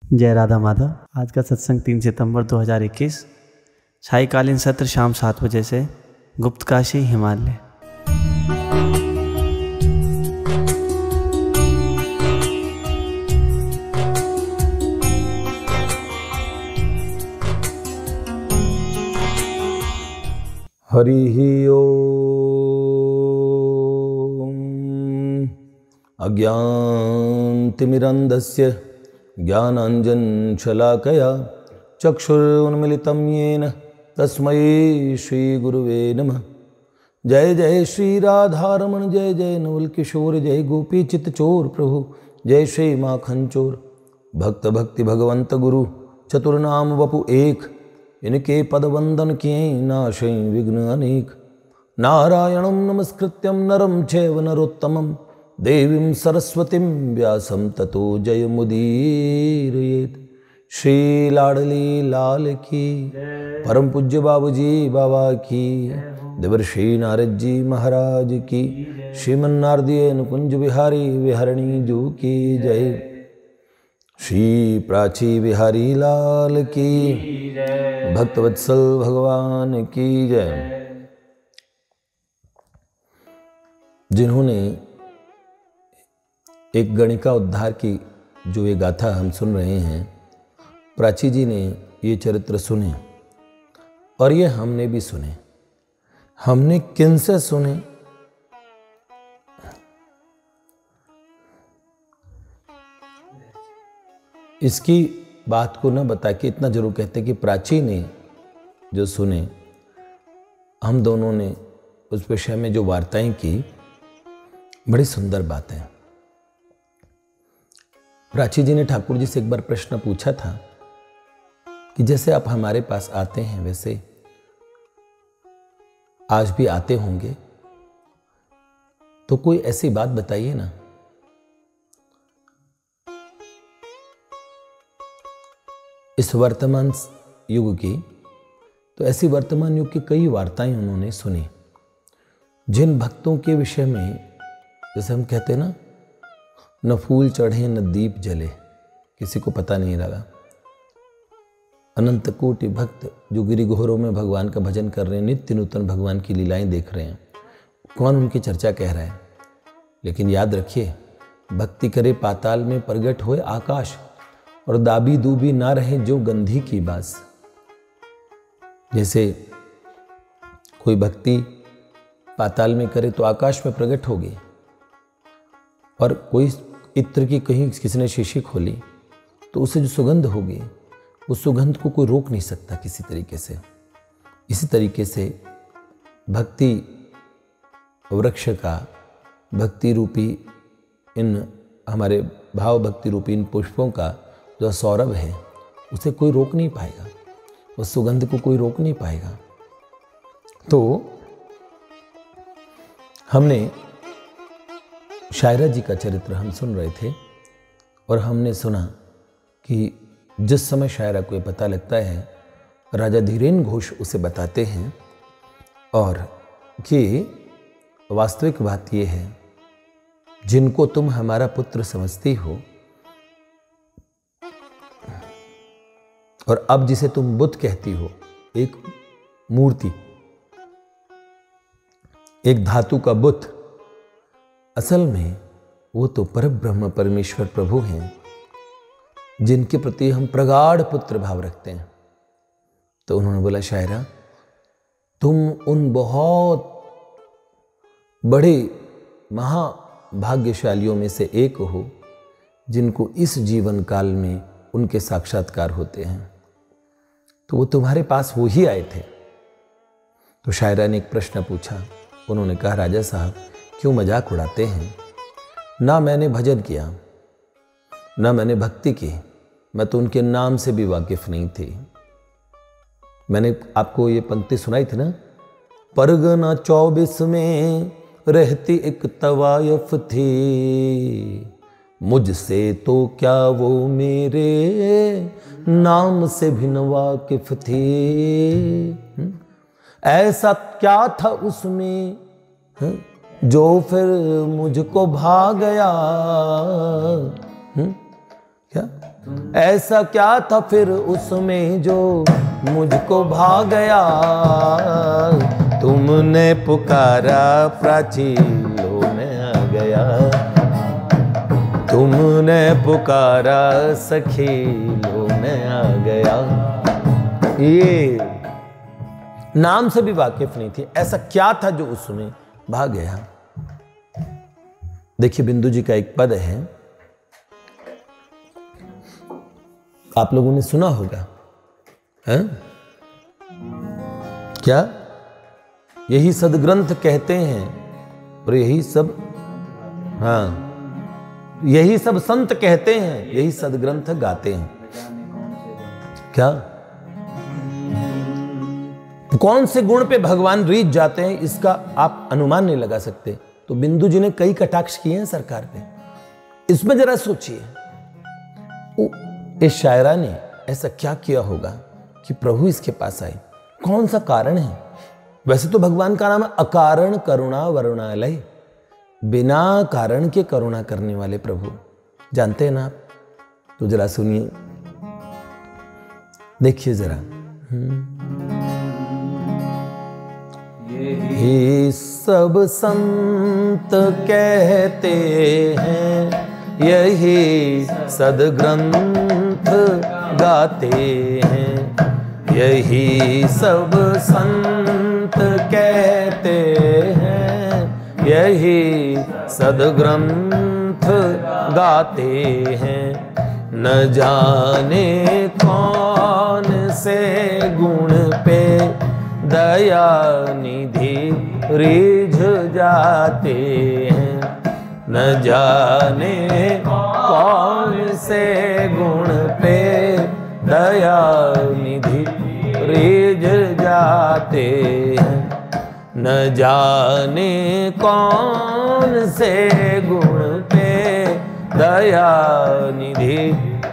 जय राधा माधव। आज का सत्संग 3 सितंबर 2021, सायकालीन सत्र शाम 7 बजे से गुप्तकाशी हिमालय। हरि ओम। अज्ञानतिमिरन्धस्य ज्ञानाञ्जनशलाकया चक्षुरुन्मिलितं येन तस्मै श्रीगुरुवे नमः। जय जय श्री राधारमण, जय जय नवल किशोर, जय गोपी चित्तचोर प्रभु, जय श्री माखन चोर। भक्त भक्ति भगवंत गुरु, चतुर्नाम वपु एक, इनके पद वंदन किए नाशै विघ्न अनेक। नारायणं नमस्कृत्यं नरं चैव नरोत्तमं, देवीं सरस्वतीं व्यासं ततो जयमुदीरयेत्। श्री लाडली लाल की, परम पूज्य बाबूजी बाबा की, देवर्षि नारद जी महाराज की, श्रीमन्नारदीय नुकुंज बिहारी विहरणी जू की जय। श्री प्राची बिहारी लाल की, भक्तवत्सल भगवान की जय। जिन्होंने एक गणिका उद्धार की जो ये गाथा हम सुन रहे हैं, प्राची जी ने ये चरित्र सुने और ये हमने भी सुने। हमने किन से सुने? इसकी बात को न बता के इतना जरूर कहते कि प्राची ने जो सुने, हम दोनों ने उस विषय में जो वार्ताएं की, बड़ी सुंदर बात है। प्राची जी ने ठाकुर जी से एक बार प्रश्न पूछा था कि जैसे आप हमारे पास आते हैं वैसे आज भी आते होंगे, तो कोई ऐसी बात बताइए ना। इस वर्तमान युग की, तो ऐसी वर्तमान युग की कई वार्ताएं उन्होंने सुनी, जिन भक्तों के विषय में जैसे हम कहते हैं ना, न फूल चढ़े न दीप जले, किसी को पता नहीं लगा। अनंत कोटि भक्त जो गिरिघोरों में भगवान का भजन कर रहे हैं, नित्य नूतन भगवान की लीलाएं देख रहे हैं, कौन उनकी चर्चा कह रहा है। लेकिन याद रखिए, भक्ति करे पाताल में प्रगट होए आकाश, और दाबी दूबी ना रहे जो गंधी की बास। जैसे कोई भक्ति पाताल में करे तो आकाश में प्रकट होगी, और कोई इत्र की कहीं किसी ने शीशी खोली तो उससे जो सुगंध होगी, उस सुगंध को कोई रोक नहीं सकता किसी तरीके से। इसी तरीके से भक्ति वृक्ष का, भक्ति रूपी इन हमारे भाव भक्ति रूपी इन पुष्पों का जो सौरभ है, उसे कोई रोक नहीं पाएगा, उस सुगंध को कोई रोक नहीं पाएगा। तो हमने शायरा जी का चरित्र हम सुन रहे थे, और हमने सुना कि जिस समय शायरा को ये पता लगता है, राजा धीरेन घोष उसे बताते हैं, और कि वास्तविक बात यह है, जिनको तुम हमारा पुत्र समझती हो, और अब जिसे तुम बुत कहती हो, एक मूर्ति, एक धातु का बुत, असल में वो तो परब्रह्म परमेश्वर प्रभु हैं, जिनके प्रति हम प्रगाढ़ पुत्र भाव रखते हैं। तो उन्होंने बोला, शायरा तुम उन बहुत बड़े महाभाग्यशालियों में से एक हो, जिनको इस जीवन काल में उनके साक्षात्कार होते हैं। तो वो तुम्हारे पास वो ही आए थे। तो शायरा ने एक प्रश्न पूछा। उन्होंने कहा, राजा साहब क्यों मजाक उड़ाते हैं? ना मैंने भजन किया, ना मैंने भक्ति की, मैं तो उनके नाम से भी वाकिफ नहीं थी। मैंने आपको ये पंक्ति सुनाई थी ना, परगना 24 में रहती एक तवायफ थी, मुझसे तो क्या वो मेरे नाम से भी न वाकिफ थी। ऐसा क्या था उसमें जो फिर मुझको भा गया। क्या ऐसा क्या था फिर उसमें जो मुझको भा गया, तुमने पुकारा प्राचीलों में आ गया, तुमने पुकारा सखीलों में आ गया। ये नाम से भी वाकिफ नहीं थी, ऐसा क्या था जो उसमें भाग गया। देखिए बिंदु जी का एक पद है, आप लोगों ने सुना होगा, है? क्या? यही सदग्रंथ कहते हैं और यही सब, हाँ, यही सब संत कहते हैं, यही सदग्रंथ गाते हैं। क्या? कौन से गुण पे भगवान रीझ जाते हैं इसका आप अनुमान नहीं लगा सकते। तो बिंदु जी ने कई कटाक्ष किए हैं सरकार पे, इसमें जरा सोचिए इस शायरा ने ऐसा क्या किया होगा कि प्रभु इसके पास आए, कौन सा कारण है। वैसे तो भगवान का नाम है अकारण करुणा वरुणालय, बिना कारण के करुणा करने वाले प्रभु, जानते हैं ना आप? तो जरा सुनिए, देखिए जरा। ये सब संत कहते हैं, यही सदग्रंथ गाते हैं, यही सब संत कहते हैं, यही सदग्रंथ गाते हैं। न जाने कौन से गुण पे दया निधि रीझ जाते हैं, न जाने कौन से गुण पे दया निधि रीझ जाते हैं, न जाने कौन से गुण पे दया निधि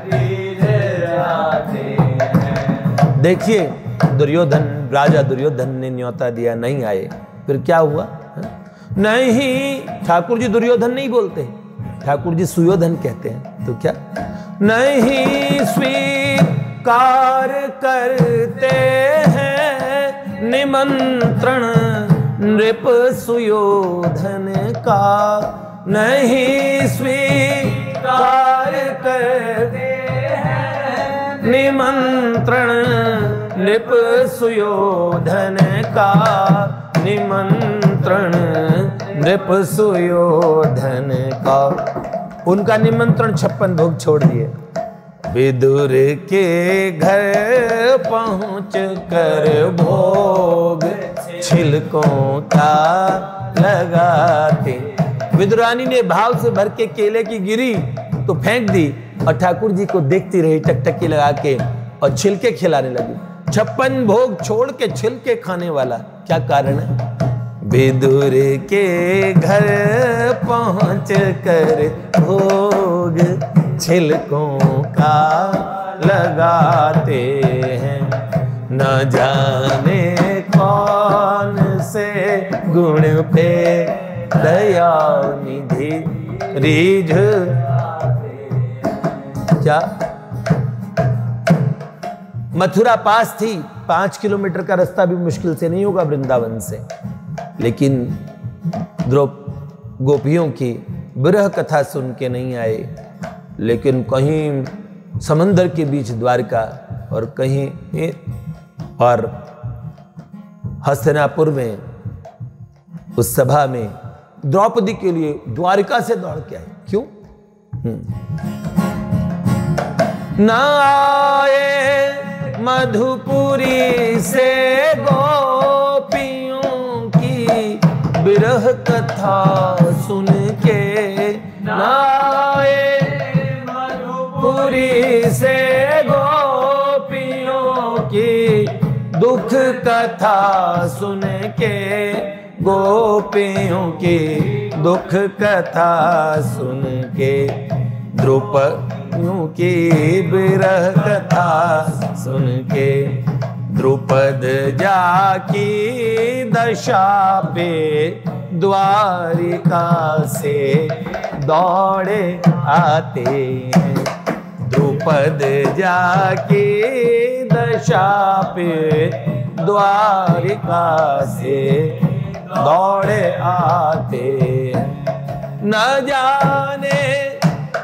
रीझ जाते हैं। देखिए दुर्योधन, राजा दुर्योधन ने न्योता दिया, नहीं आए, फिर क्या हुआ? नहीं, ठाकुर जी दुर्योधन नहीं बोलते, ठाकुर जी सुयोधन कहते हैं। तो क्या? नहीं स्वीकार करते हैं निमंत्रण नृप सुयोधन का, नहीं स्वीकार करते हैं निमंत्रण नृप सुयोधन का, निमंत्रण नृप सुयोधन का। उनका निमंत्रण 56 भोग छोड़ दिए। विदुर के घर पहुंच कर भोग छिलकों का लगाते। विदुरानी ने भाव से भर के केले की गिरी तो फेंक दी और ठाकुर जी को देखती रही टकटकी लगा के और छिलके खिलाने लगी। 56 भोग छोड़ के छिलके खाने वाला, क्या कारण है? विदुर के घर पहुंच कर भोग छिलकों का लगाते हैं, न जाने कौन से गुण पे दया निधि रीझ। क्या? मथुरा पास थी, 5 किलोमीटर का रास्ता भी मुश्किल से नहीं होगा वृंदावन से, लेकिन गोपियों की विरह कथा सुन के नहीं आए, लेकिन कहीं समंदर के बीच द्वारका और कहीं और हस्तिनापुर में उस सभा में द्रौपदी के लिए द्वारका से दौड़ के आए। क्यों? ना आए मधुपुरी से गोपियों की विरह कथा सुन के, ना आए मधुपुरी से गोपियों की दुख कथा सुन के, गोपियों की दुख कथा सुन के, द्रुपदियों की विरह कथा सुन के, द्रुपद जाकी दशा पे द्वारिका से दौड़े आते हैं, द्रुपद द्रुपद जाके दशा पे द्वारिका से दौड़े आते, न जाने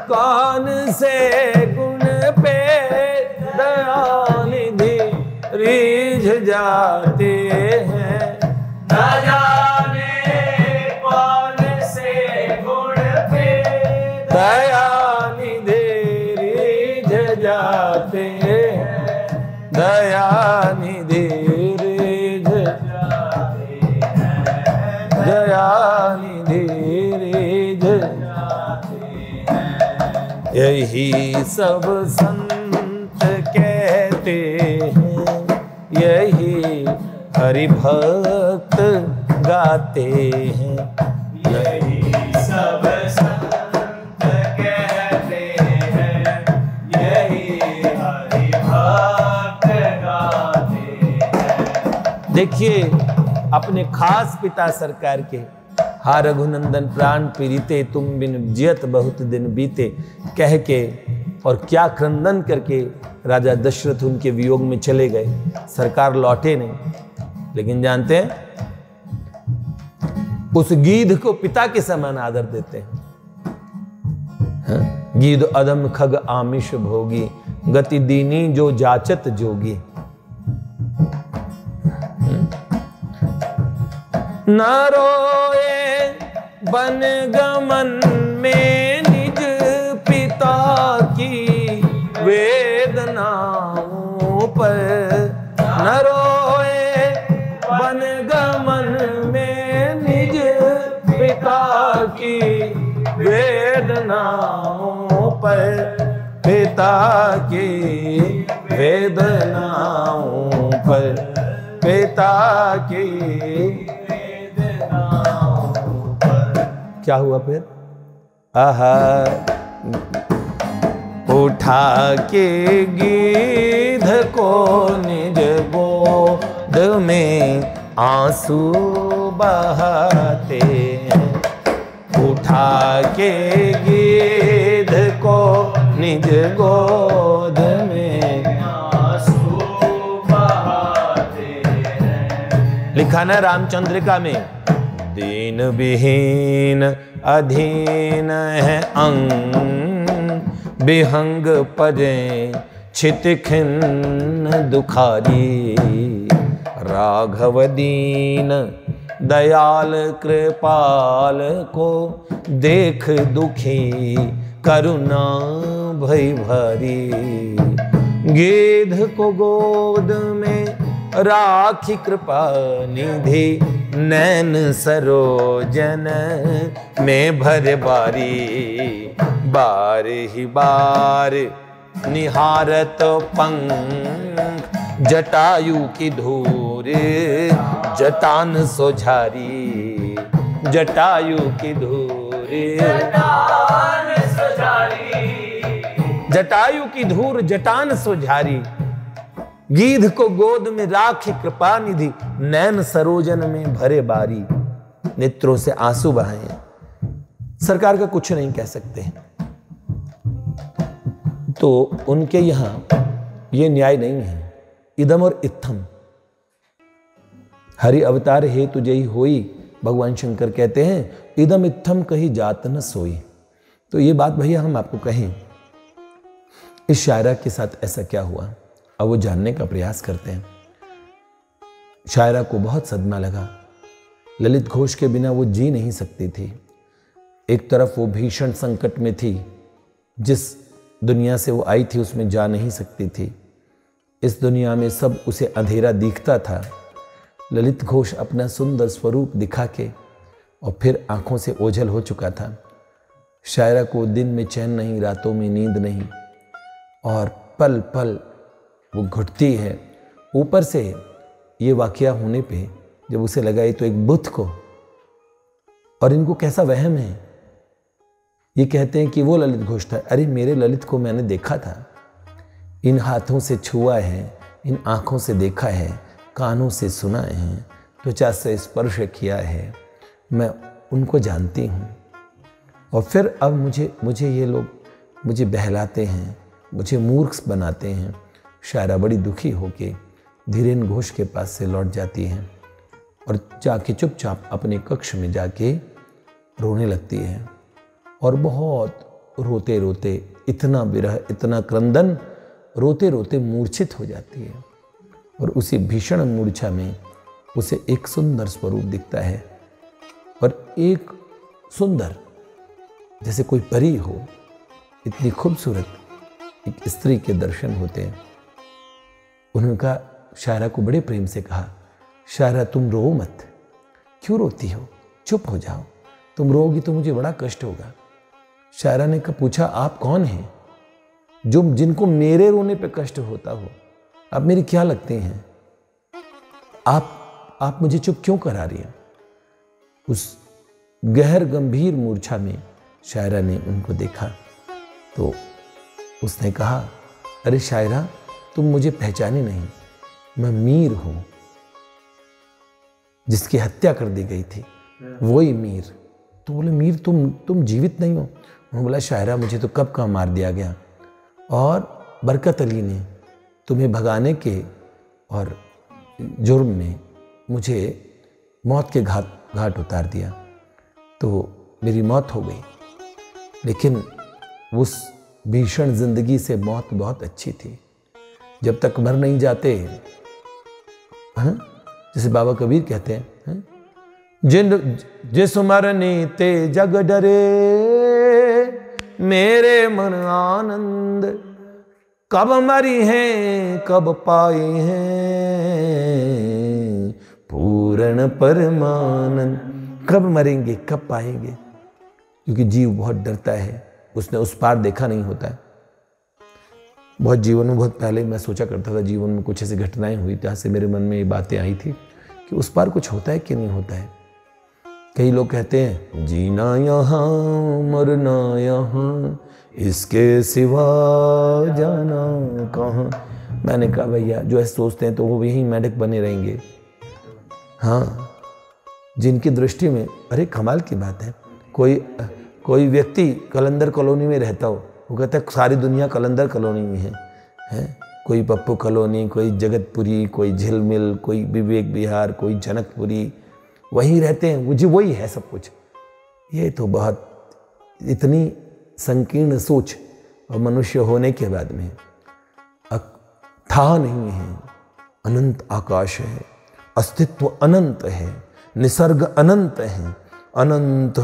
कौन से गुण पे दयानिधि रीझ जाते हैं, न जाने कौन से गुण पे दयानिधि रीझ जाते हैं, दयानिधि रीझ जाते हैं, दयानिधि रीझ जाते हैं। यही सब संत कहते हैं, यही हरि भक्त गाते हैं, यही सब संत कहते हैं, यही हरि भक्त गाते हैं। देखिए अपने खास पिता सरकार के, हा रघुनंदन प्राण पीड़िते तुम बिन जियत बहुत दिन बीते कह के, और क्या क्रंदन करके राजा दशरथ उनके वियोग में चले गए। सरकार लौटे नहीं, लेकिन जानते हैं उस गीध को पिता के समान आदर देते हैं। गीध अधम खग आमिष भोगी, गति दीनी जो जाचत जोगी। न रोए बन गमन में निज पिता की वेदनाओं पर, न रोए बन गमन में निज पिता की वेदनाओं पर, पिता की वेदनाओं पर, पिता की वेदनाओं पर। क्या हुआ फिर? आहा उठा के गीध को निज गोद में आंसू बहाते हैं, उठा के गीध को निज गोद में आंसू बहाते हैं। लिखा ना रामचंद्रिका में, दीन विहीन अधीन है अंग, विहंग पजे छित खिन्न दुखारी, राघव दीन दयाल कृपाल को देख दुखी करुणा भई भारी। गिद्ध को गोद में राखी कृपा निधि, नैन सरोजन में भर बारी। बार ही बार निहारत पंख, जटायु की धूर जटान सोझारी, जटायु की धूर जटान सोझारी, जटायु की धूर जटान सोझारी। गीध को गोद में राखी कृपा निधि, नैन सरोजन में भरे बारी। नेत्रों से आंसू बहाए। सरकार का कुछ नहीं कह सकते, तो उनके यहां ये न्याय नहीं है। इदम और इत्थम, हरि अवतार हेतु जयी होई, भगवान शंकर कहते हैं इदम इत्थम कहीं जात न सोई। तो ये बात भैया हम आपको कहें, इस शायरा के साथ ऐसा क्या हुआ, अब वो जानने का प्रयास करते हैं। शायरा को बहुत सदमा लगा। ललित घोष के बिना वो जी नहीं सकती थी। एक तरफ वो भीषण संकट में थी, जिस दुनिया से वो आई थी उसमें जा नहीं सकती थी। इस दुनिया में सब उसे अंधेरा दिखता था। ललित घोष अपना सुंदर स्वरूप दिखा के और फिर आंखों से ओझल हो चुका था। शायरा को दिन में चैन नहीं, रातों में नींद नहीं, और पल पल वो घुटती है। ऊपर से ये वाकया होने पे जब उसे लगा ये तो एक बुत को, और इनको कैसा वहम है, ये कहते हैं कि वो ललित घोष था। अरे मेरे ललित को मैंने देखा था, इन हाथों से छुआ है, इन आँखों से देखा है, कानों से सुना है, त्वचा से स्पर्श किया है, मैं उनको जानती हूँ। और फिर अब मुझे ये लोग मुझे बहलाते हैं, मुझे मूर्ख बनाते हैं। शायरा बड़ी दुखी होके धीरेन घोष के पास से लौट जाती है और जाके चुपचाप अपने कक्ष में जाके रोने लगती है और बहुत रोते रोते, इतना विरह, इतना क्रंदन, रोते रोते मूर्छित हो जाती है। और उसी भीषण मूर्छा में उसे एक सुंदर स्वरूप दिखता है और एक सुंदर, जैसे कोई परी हो, इतनी खूबसूरत एक स्त्री के दर्शन होते हैं। उन्होंने कहा, शायरा को बड़े प्रेम से कहा, शायरा तुम रो मत, क्यों रोती हो, चुप हो जाओ, तुम रोगी तो मुझे बड़ा कष्ट होगा। शायरा ने पूछा, आप कौन हैं जो जिनको मेरे रोने पे कष्ट होता हो? आप मेरी क्या लगते हैं? आप मुझे चुप क्यों करा रही हैं? उस गहर गंभीर मूर्छा में शायरा ने उनको देखा तो उसने कहा, अरे शायरा, तुम मुझे पहचाने नहीं, मैं मीर हूं, जिसकी हत्या कर दी गई थी, वही मीर। तो बोले, मीर तुम जीवित नहीं हो? उन्होंने बोला, शायरा मुझे तो कब का मार दिया गया और बरकत अली ने तुम्हें भगाने के और जुर्म में मुझे मौत के घाट उतार दिया, तो मेरी मौत हो गई। लेकिन उस भीषण जिंदगी से मौत बहुत अच्छी थी। जब तक मर नहीं जाते, जैसे बाबा कबीर कहते हैं, जिस मरने ते जग डरे, मेरे मन आनंद, कब मरी हैं कब पाए हैं पूर्ण परमानंद। कब मरेंगे कब पाएंगे? क्योंकि जीव बहुत डरता है, उसने उस पार देखा नहीं होता है। बहुत जीवन में, बहुत पहले मैं सोचा करता था, जीवन में कुछ ऐसी घटनाएं हुई जहाँ से मेरे मन में ये बातें आई थी कि उस पार कुछ होता है कि नहीं होता है। कई लोग कहते हैं, जीना यहाँ मरना यहाँ, इसके सिवा जाना कहाँ। मैंने कहा, भैया जो ऐसे सोचते हैं तो वो यहीं मेढक बने रहेंगे। हाँ, जिनकी दृष्टि में, अरे कमाल की बात है, कोई व्यक्ति कलंदर कॉलोनी में रहता हो, वो कहता है सारी दुनिया कलंदर कॉलोनी में है? कोई पप्पू कॉलोनी, कोई जगतपुरी, कोई झिलमिल, कोई विवेक विहार, कोई जनकपुरी, वहीं रहते हैं, मुझे वही है सब कुछ। ये तो बहुत इतनी संकीर्ण सोच और मनुष्य होने के बाद में था नहीं है। अनंत आकाश है, अस्तित्व अनंत है, निसर्ग अनंत है, अनंत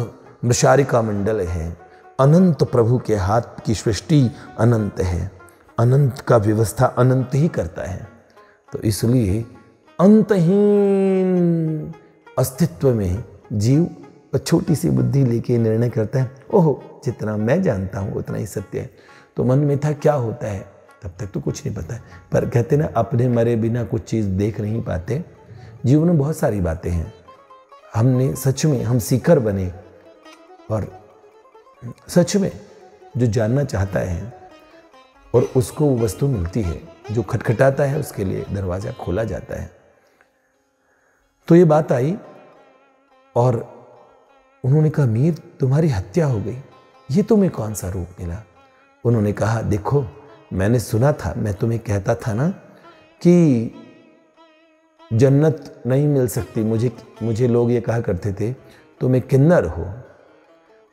मृषारिका मंडल है, अनंत प्रभु के हाथ की सृष्टि अनंत है, अनंत का व्यवस्था अनंत ही करता है। तो इसलिए अंतहीन अस्तित्व में जीव छोटी सी बुद्धि लेके निर्णय करता है, ओहो जितना मैं जानता हूँ उतना ही सत्य है। तो मन में था क्या होता है, तब तक तो कुछ नहीं पता है। पर कहते ना, अपने मरे बिना कुछ चीज़ देख नहीं पाते। जीवन में बहुत सारी बातें हैं, हमने सच में, हम सीकर बने और सच में जो जानना चाहता है और उसको वो वस्तु मिलती है, जो खटखटाता है उसके लिए दरवाज़ा खोला जाता है। तो ये बात आई और उन्होंने कहा, मीर तुम्हारी हत्या हो गई, ये तुम्हें कौन सा रूप मिला? उन्होंने कहा, देखो मैंने सुना था, मैं तुम्हें कहता था ना कि जन्नत नहीं मिल सकती। मुझे लोग ये कहा करते थे, तुम एक किन्नर हो,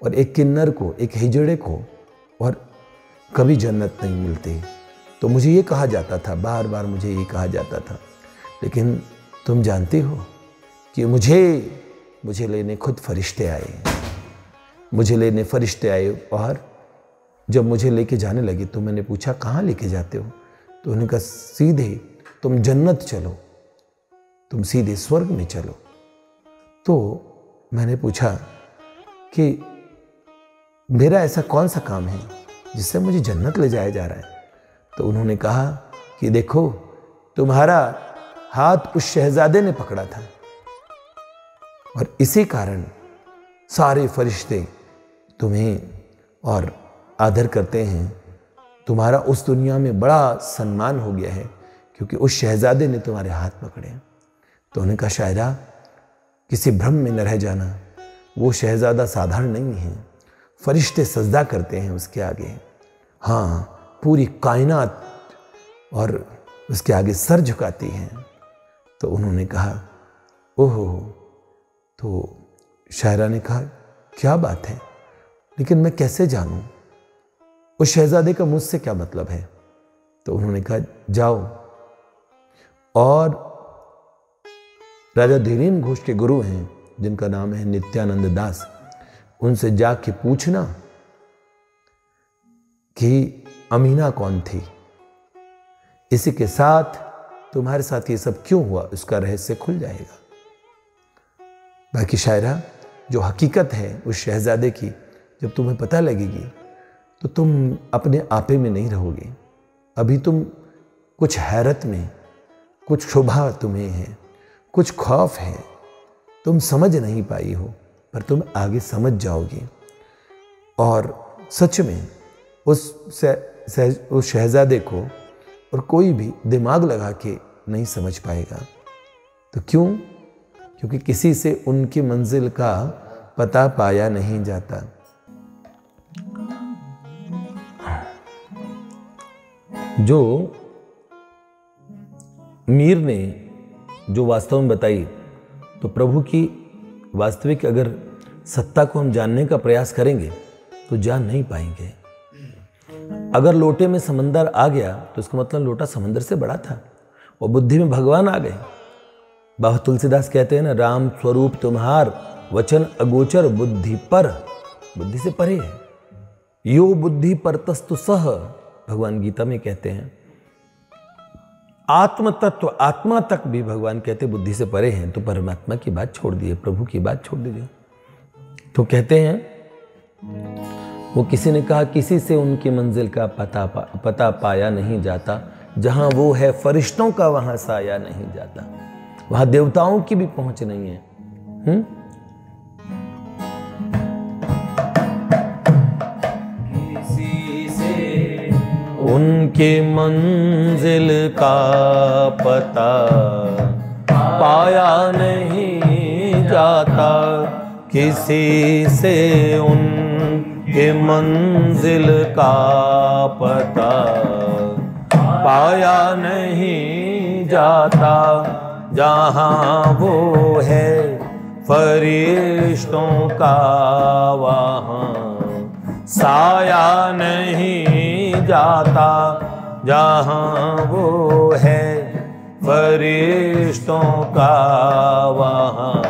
और एक किन्नर को, एक हिजड़े को और कभी जन्नत नहीं मिलती। तो मुझे ये कहा जाता था, बार बार मुझे ये कहा जाता था। लेकिन तुम जानते हो कि मुझे लेने खुद फरिश्ते आए, मुझे लेने फरिश्ते आए। और जब मुझे लेके जाने लगे तो मैंने पूछा, कहाँ लेके जाते हो? तो उन्होंने कहा, सीधे तुम जन्नत चलो, तुम सीधे स्वर्ग में चलो। तो मैंने पूछा कि मेरा ऐसा कौन सा काम है जिससे मुझे जन्नत ले जाया जा रहा है? तो उन्होंने कहा कि देखो, तुम्हारा हाथ उस शहजादे ने पकड़ा था और इसी कारण सारे फरिश्ते तुम्हें और आदर करते हैं। तुम्हारा उस दुनिया में बड़ा सम्मान हो गया है क्योंकि उस शहजादे ने तुम्हारे हाथ पकड़े। तो उन्होंने कहा, शायरा किसी भ्रम में न रह जाना, वो शहजादा साधारण नहीं है, फरिश्ते सजदा करते हैं उसके आगे। हाँ, पूरी कायनात और उसके आगे सर झुकाती है। तो उन्होंने कहा ओहो। तो शायरा ने कहा क्या बात है, लेकिन मैं कैसे जानूं उस शहजादे का मुझसे क्या मतलब है। तो उन्होंने कहा जाओ और राजा धीरेन्द्र घोष के गुरु हैं जिनका नाम है नित्यानंद दास, उनसे जाके पूछना कि अमीना कौन थी, इसी के साथ तुम्हारे साथ ये सब क्यों हुआ, उसका रहस्य खुल जाएगा। बाकी शायरा, जो हकीकत है उस शहजादे की जब तुम्हें पता लगेगी तो तुम अपने आपे में नहीं रहोगे। अभी तुम कुछ हैरत में, कुछ शुभा तुम्हें है, कुछ खौफ है, तुम समझ नहीं पाई हो, पर तुम आगे समझ जाओगे और सच में उस शहजादे को और कोई भी दिमाग लगा के नहीं समझ पाएगा। तो क्यों? क्योंकि किसी से उनकी मंजिल का पता पाया नहीं जाता। जो मीर ने जो वास्तव में बताई, तो प्रभु की वास्तविक अगर सत्ता को हम जानने का प्रयास करेंगे तो जान नहीं पाएंगे। अगर लोटे में समंदर आ गया तो इसका मतलब लोटा समंदर से बड़ा था और बुद्धि में भगवान आ गए। बाबा तुलसीदास कहते हैं ना, राम स्वरूप तुम्हार वचन अगोचर बुद्धि पर, बुद्धि से परे है। यो बुद्धि परतस्तु सह, भगवान गीता में कहते हैं। आत्म तत्व, आत्मा तक भी भगवान कहते बुद्धि से परे हैं। तो परमात्मा की बात छोड़ दिए, प्रभु की बात छोड़ दीजिए। तो कहते हैं, वो किसी ने कहा किसी से उनकी मंजिल का पता पाया नहीं जाता, जहां वो है फरिश्तों का वहां साया नहीं जाता। वहां देवताओं की भी पहुंच नहीं है। किसी से उनके मंजिल का पता पाया नहीं जाता, किसी से उनके मंजिल का पता पाया नहीं जाता, जहाँ वो है फरिश्तों का वहाँ साया नहीं जाता, जहाँ वो है फरिश्तों का वहाँ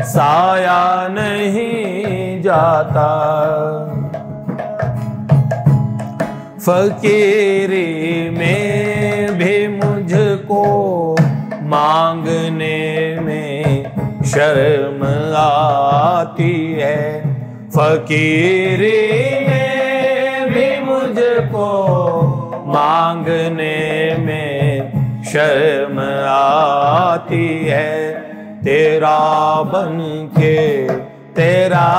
साया नहीं जाता। फकीरी में भी मुझको मांगने में शर्म आती है, फकीरी में भी मुझको मांगने में शर्म आती है। तेरा बन के, तेरा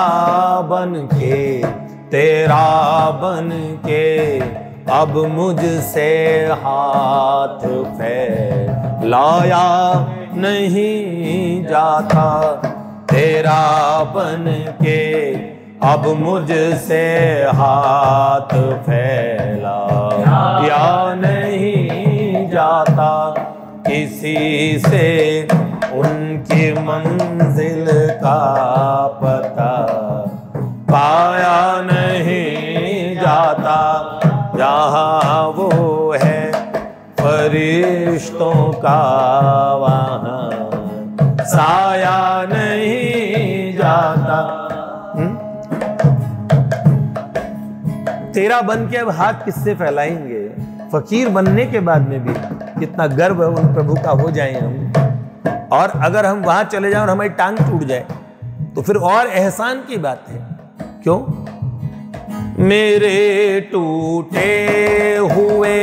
बन के, तेरा बन के अब मुझसे हाथ फैलाया नहीं जाता, तेरा बन के अब मुझसे हाथ फैलाया नहीं जाता, किसी से उनकी मंजिल का पता पाया नहीं जाता, जहाँ वो है फरिश्तों का वहाँ साया नहीं जाता। तेरा बन के अब हाथ किससे फैलाएंगे? फकीर बनने के बाद में भी कितना गर्व उन प्रभु का हो जाए हम, और अगर हम वहां चले जाएं और हमारी टांग टूट जाए तो फिर और एहसान की बात है। क्यों? मेरे टूटे हुए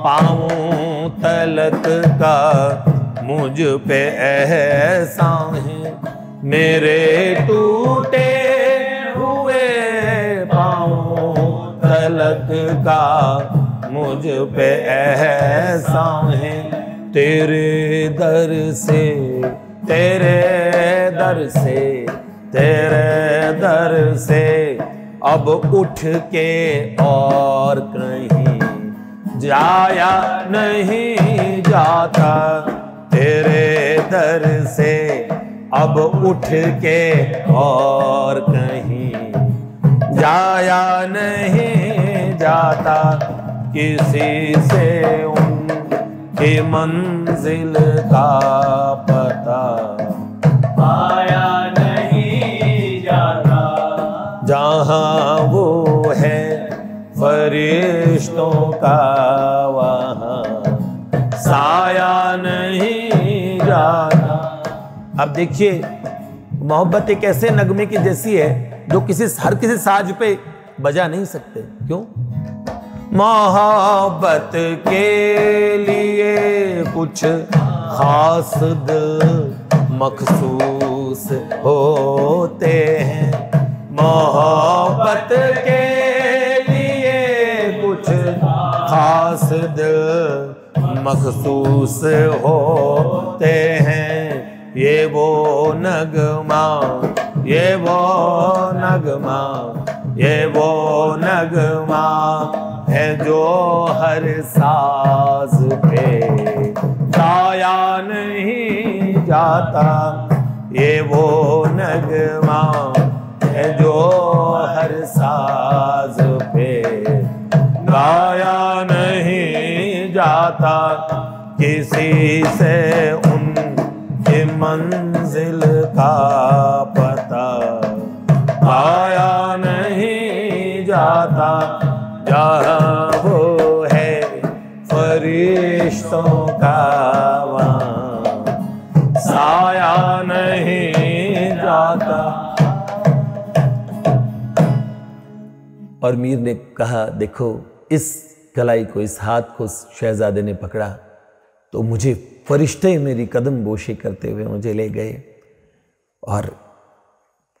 पांवों तलक का मुझ पे एहसान है, मेरे टूटे हुए पांवों तलक का मुझ पे एहसान है। तेरे दर से, तेरे दर से, तेरे दर से अब उठ के और कहीं जाया नहीं जाता तेरे दर से अब उठ के और कहीं जाया नहीं जाता किसी से उनकी मंजिल का पता पाया नहीं जाता जहाँ वो है फरिश्तों का वहाँ साया नहीं जाता। अब देखिए मोहब्बत एक ऐसे नगमे की जैसी है जो हर किसी साज पे बजा नहीं सकते। क्यों? मोहब्बत के लिए कुछ खास दिल मखसूस होते हैं। मोहब्बत के लिए कुछ खास दिल मखसूस होते हैं। ये वो नगमा, ये वो नगमा, ये वो नगमा है जो हर साज पे गाया नहीं जाता। ये वो नगमा है जो हर साज पे गाया नहीं जाता किसी से उनकी मंजिल का पता पाया नहीं जाता। जहाँ वो है फरिश्तों का वहाँ साया नहीं जाता। और मीर ने कहा, देखो इस कलाई को, इस हाथ को शहजादे ने पकड़ा तो मुझे फरिश्ते मेरी कदम बोशी करते हुए मुझे ले गए। और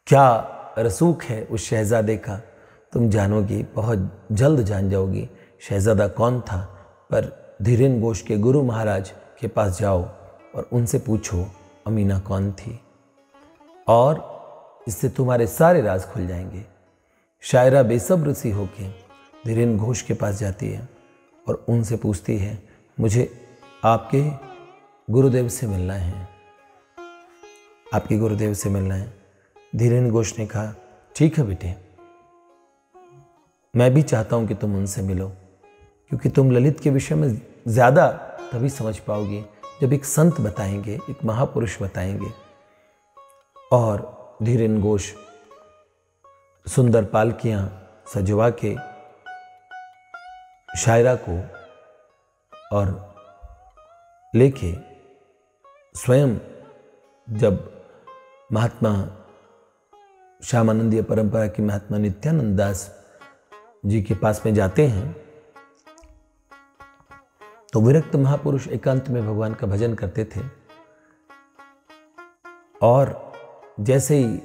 क्या रसूख है उस शहजादे का तुम जानोगी, बहुत जल्द जान जाओगी शहजादा कौन था। पर धीरेन घोष के गुरु महाराज के पास जाओ और उनसे पूछो अमीना कौन थी, और इससे तुम्हारे सारे राज खुल जाएंगे। शायरा बेसब्र सी होके धीरेन घोष के पास जाती है और उनसे पूछती है, मुझे आपके गुरुदेव से मिलना है, आपके गुरुदेव से मिलना है। धीरेन घोष ने कहा, ठीक है बेटे, मैं भी चाहता हूं कि तुम उनसे मिलो, क्योंकि तुम ललित के विषय में ज़्यादा तभी समझ पाओगे जब एक संत बताएंगे, एक महापुरुष बताएंगे। और धीरेन घोष सुंदर पालकियां सजवा के शायरा को और लेके स्वयं जब महात्मा श्यामानंदीय परंपरा की महात्मा नित्यानंद दास जी के पास में जाते हैं, तो विरक्त महापुरुष एकांत में भगवान का भजन करते थे। और जैसे ही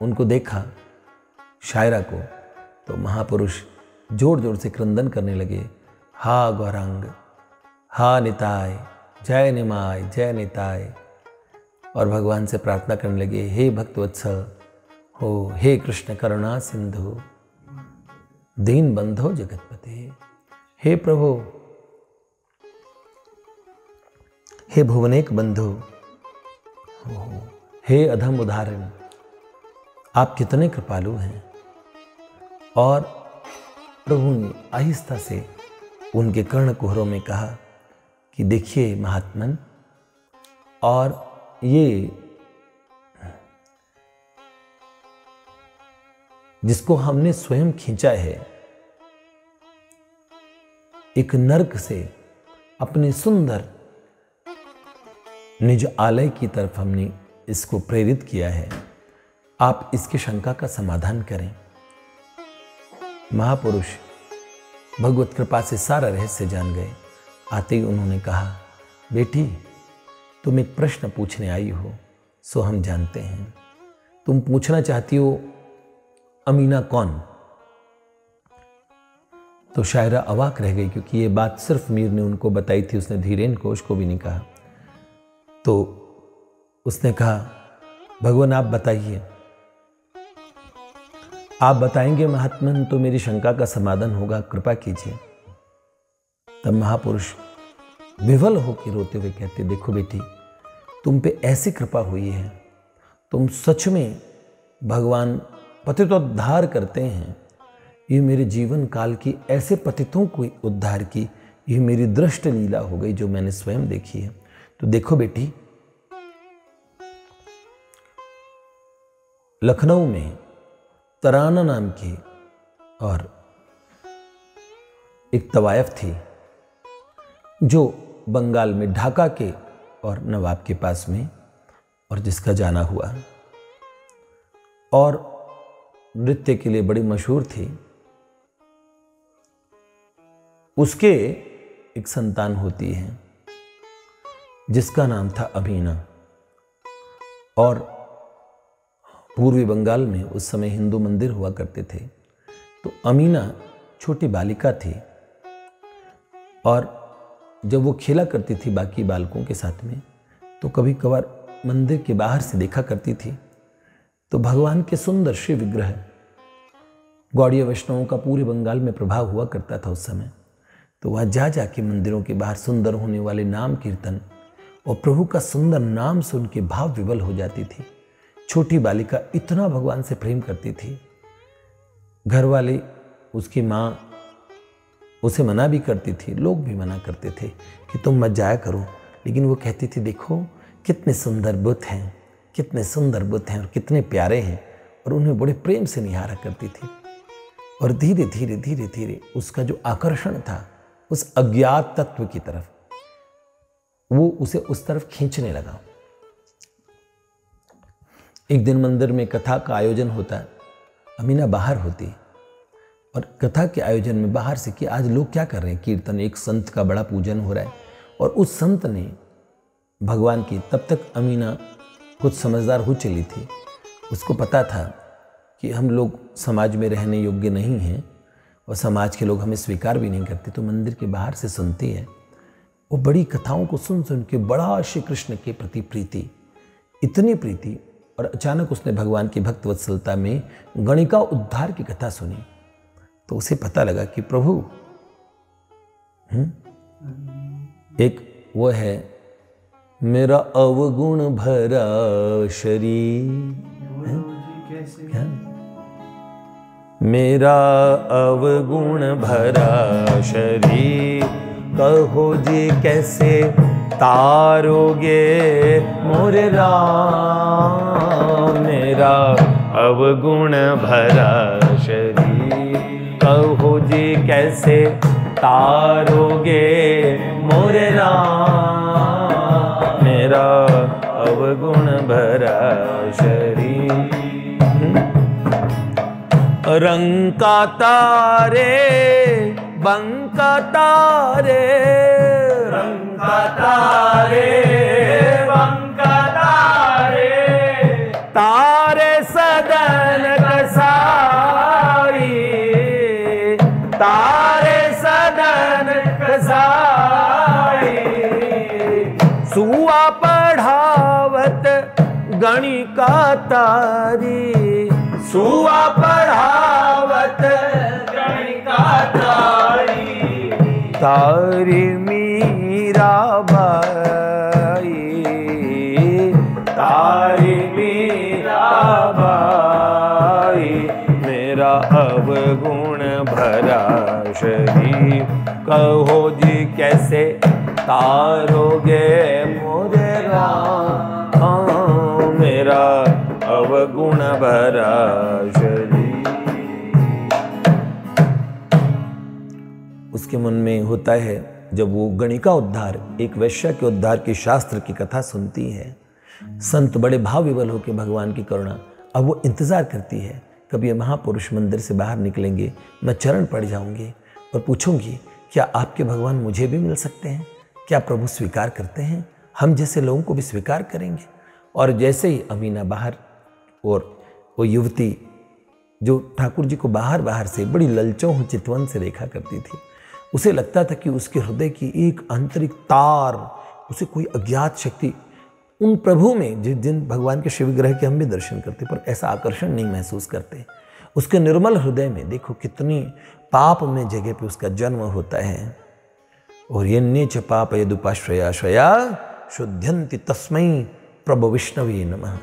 उनको देखा शायरा को, तो महापुरुष जोर जोर से क्रंदन करने लगे, हा गौरांग, हा निताय, जय निमाय, जय निताय। और भगवान से प्रार्थना करने लगे, हे भक्तवत्सल हो, हे कृष्ण करुणा सिंधु, दीन बंधो जगतपते, हे प्रभु, हे भुवनेक बंधु, हे अधम उदाहरण, आप कितने कृपालु हैं। और प्रभु ने आहिस्ता से उनके कर्ण कुहरों में कहा कि देखिए महात्मन, और ये जिसको हमने स्वयं खींचा है, एक नर्क से अपने सुंदर निज आलय की तरफ हमने इसको प्रेरित किया है, आप इसकी शंका का समाधान करें। महापुरुष भगवत कृपा से सारा रहस्य जान गए। आते ही उन्होंने कहा, बेटी तुम एक प्रश्न पूछने आई हो, सो हम जानते हैं। तुम पूछना चाहती हो अमीना कौन? तो शायरा अवाक रह गई, क्योंकि ये बात सिर्फ मीर ने उनको बताई थी, उसने धीरेन घोष को भी नहीं कहा। तो उसने कहा, भगवान आप बताइए, आप बताएंगे महात्मन तो मेरी शंका का समाधान होगा, कृपा कीजिए। तब महापुरुष विवल होकर रोते हुए कहते, देखो बेटी, तुम पे ऐसी कृपा हुई है, तुम सच में भगवान पतितोद्धार करते हैं। ये मेरे जीवन काल की ऐसे पतितों को उद्धार की ये मेरी दृष्ट लीला हो गई जो मैंने स्वयं देखी है। तो देखो बेटी, लखनऊ में तराना नाम की और एक तवायफ थी जो बंगाल में ढाका के और नवाब के पास में, और जिसका जाना हुआ और नृत्य के लिए बड़ी मशहूर थी। उसके एक संतान होती है जिसका नाम था अमीना, और पूर्वी बंगाल में उस समय हिंदू मंदिर हुआ करते थे। तो अमीना छोटी बालिका थी और जब वो खेला करती थी बाकी बालकों के साथ में, तो कभी कभार मंदिर के बाहर से देखा करती थी तो भगवान के सुंदर श्री विग्रह, गौड़ीय वैष्णवों का पूरे बंगाल में प्रभाव हुआ करता था उस समय। तो वह जा जाके मंदिरों के बाहर सुंदर होने वाले नाम कीर्तन और प्रभु का सुंदर नाम सुन के भाव विवल हो जाती थी। छोटी बालिका इतना भगवान से प्रेम करती थी, घर वाले, उसकी माँ उसे मना भी करती थी, लोग भी मना करते थे कि तुम मत जाया करो, लेकिन वो कहती थी देखो कितने सुंदर बुत हैं, कितने सुंदर बुत हैं और कितने प्यारे हैं, और उन्हें बड़े प्रेम से निहारा करती थी। और धीरे धीरे धीरे धीरे उसका जो आकर्षण था उस अज्ञात तत्व की तरफ, वो उसे उस तरफ खींचने लगा। एक दिन मंदिर में कथा का आयोजन होता, अमीना बाहर होती और कथा के आयोजन में बाहर से कि आज लोग क्या कर रहे हैं, कीर्तन, एक संत का बड़ा पूजन हो रहा है। और उस संत ने भगवान की, तब तक अमीना कुछ समझदार हो चली थी, उसको पता था कि हम लोग समाज में रहने योग्य नहीं हैं और समाज के लोग हमें स्वीकार भी नहीं करते, तो मंदिर के बाहर से सुनती है। वो बड़ी कथाओं को सुन सुन के बड़ा श्री कृष्ण के प्रति प्रीति, इतनी प्रीति, और अचानक उसने भगवान की भक्त वत्सलता में गणिका उद्धार की कथा सुनी। तो उसे पता लगा कि प्रभु एक वो है, मेरा अवगुण भरा शरीर, क्या? मेरा अवगुण भरा शरीर, कहो जी कैसे तारोगे मोरे राम। मेरा अवगुण भरा शरीर, कहो जी कैसे तारोगे मोरे राम। मेरा अवगुण भरा शरीर, रंग का तारे बंका तारे, रंग का तारे बंका तारे, तारे सदन कसाई, तारे सदन कसाई। सुआ पढ़ावत गणिका तारी, सुआ पढ़ावत गणिका तारी, तारी मीरा बाई, तारी मीरा बाई। मेरा अवगुण भरा शरीर, कहो जी कैसे तारोगे मोरे राम। मेरा अवगुण भरा शरीर। उसके मन में होता है, जब वो गणिका उद्धार, एक वैश्या के उद्धार के शास्त्र की कथा सुनती है, संत बड़े भाव विवल होकर भगवान की करुणा, अब वो इंतजार करती है कब ये महापुरुष मंदिर से बाहर निकलेंगे, मैं चरण पड़ जाऊंगी और पूछूंगी क्या आपके भगवान मुझे भी मिल सकते हैं, क्या प्रभु स्वीकार करते हैं, हम जैसे लोगों को भी स्वीकार करेंगे। और जैसे ही अमीना बाहर, और वो युवती जो ठाकुर जी को बाहर बाहर से बड़ी ललचों चितवन से देखा करती थी, उसे लगता था कि उसके हृदय की एक आंतरिक तार, उसे कोई अज्ञात शक्ति, उन प्रभु में जिस दिन भगवान के शिव विग्रह के हम भी दर्शन करते पर ऐसा आकर्षण नहीं महसूस करते, उसके निर्मल हृदय में देखो कितनी पाप में जगह पे उसका जन्म होता है। और ये च पाप यदुपाश्रया श्रया शुद्ध्यंति तस्मै प्रभु विष्णवे नमः।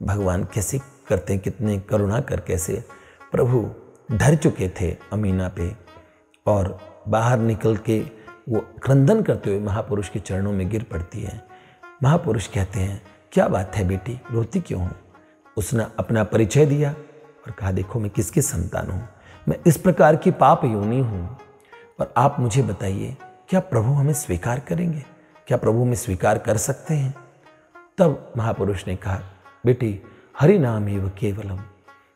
भगवान कैसे करते हैं, कितने करुणा कर कैसे प्रभु डर चुके थे अमीना पे और बाहर निकल के वो क्रंदन करते हुए महापुरुष के चरणों में गिर पड़ती है। महापुरुष कहते हैं क्या बात है बेटी, रोती क्यों हो? उसने अपना परिचय दिया और कहा देखो मैं किसकी संतान हूँ, मैं इस प्रकार की पाप योनि हूँ, और आप मुझे बताइए क्या प्रभु हमें स्वीकार करेंगे, क्या प्रभु हमें स्वीकार कर सकते हैं? तब महापुरुष ने कहा बेटी हरि नाम एव केवलम,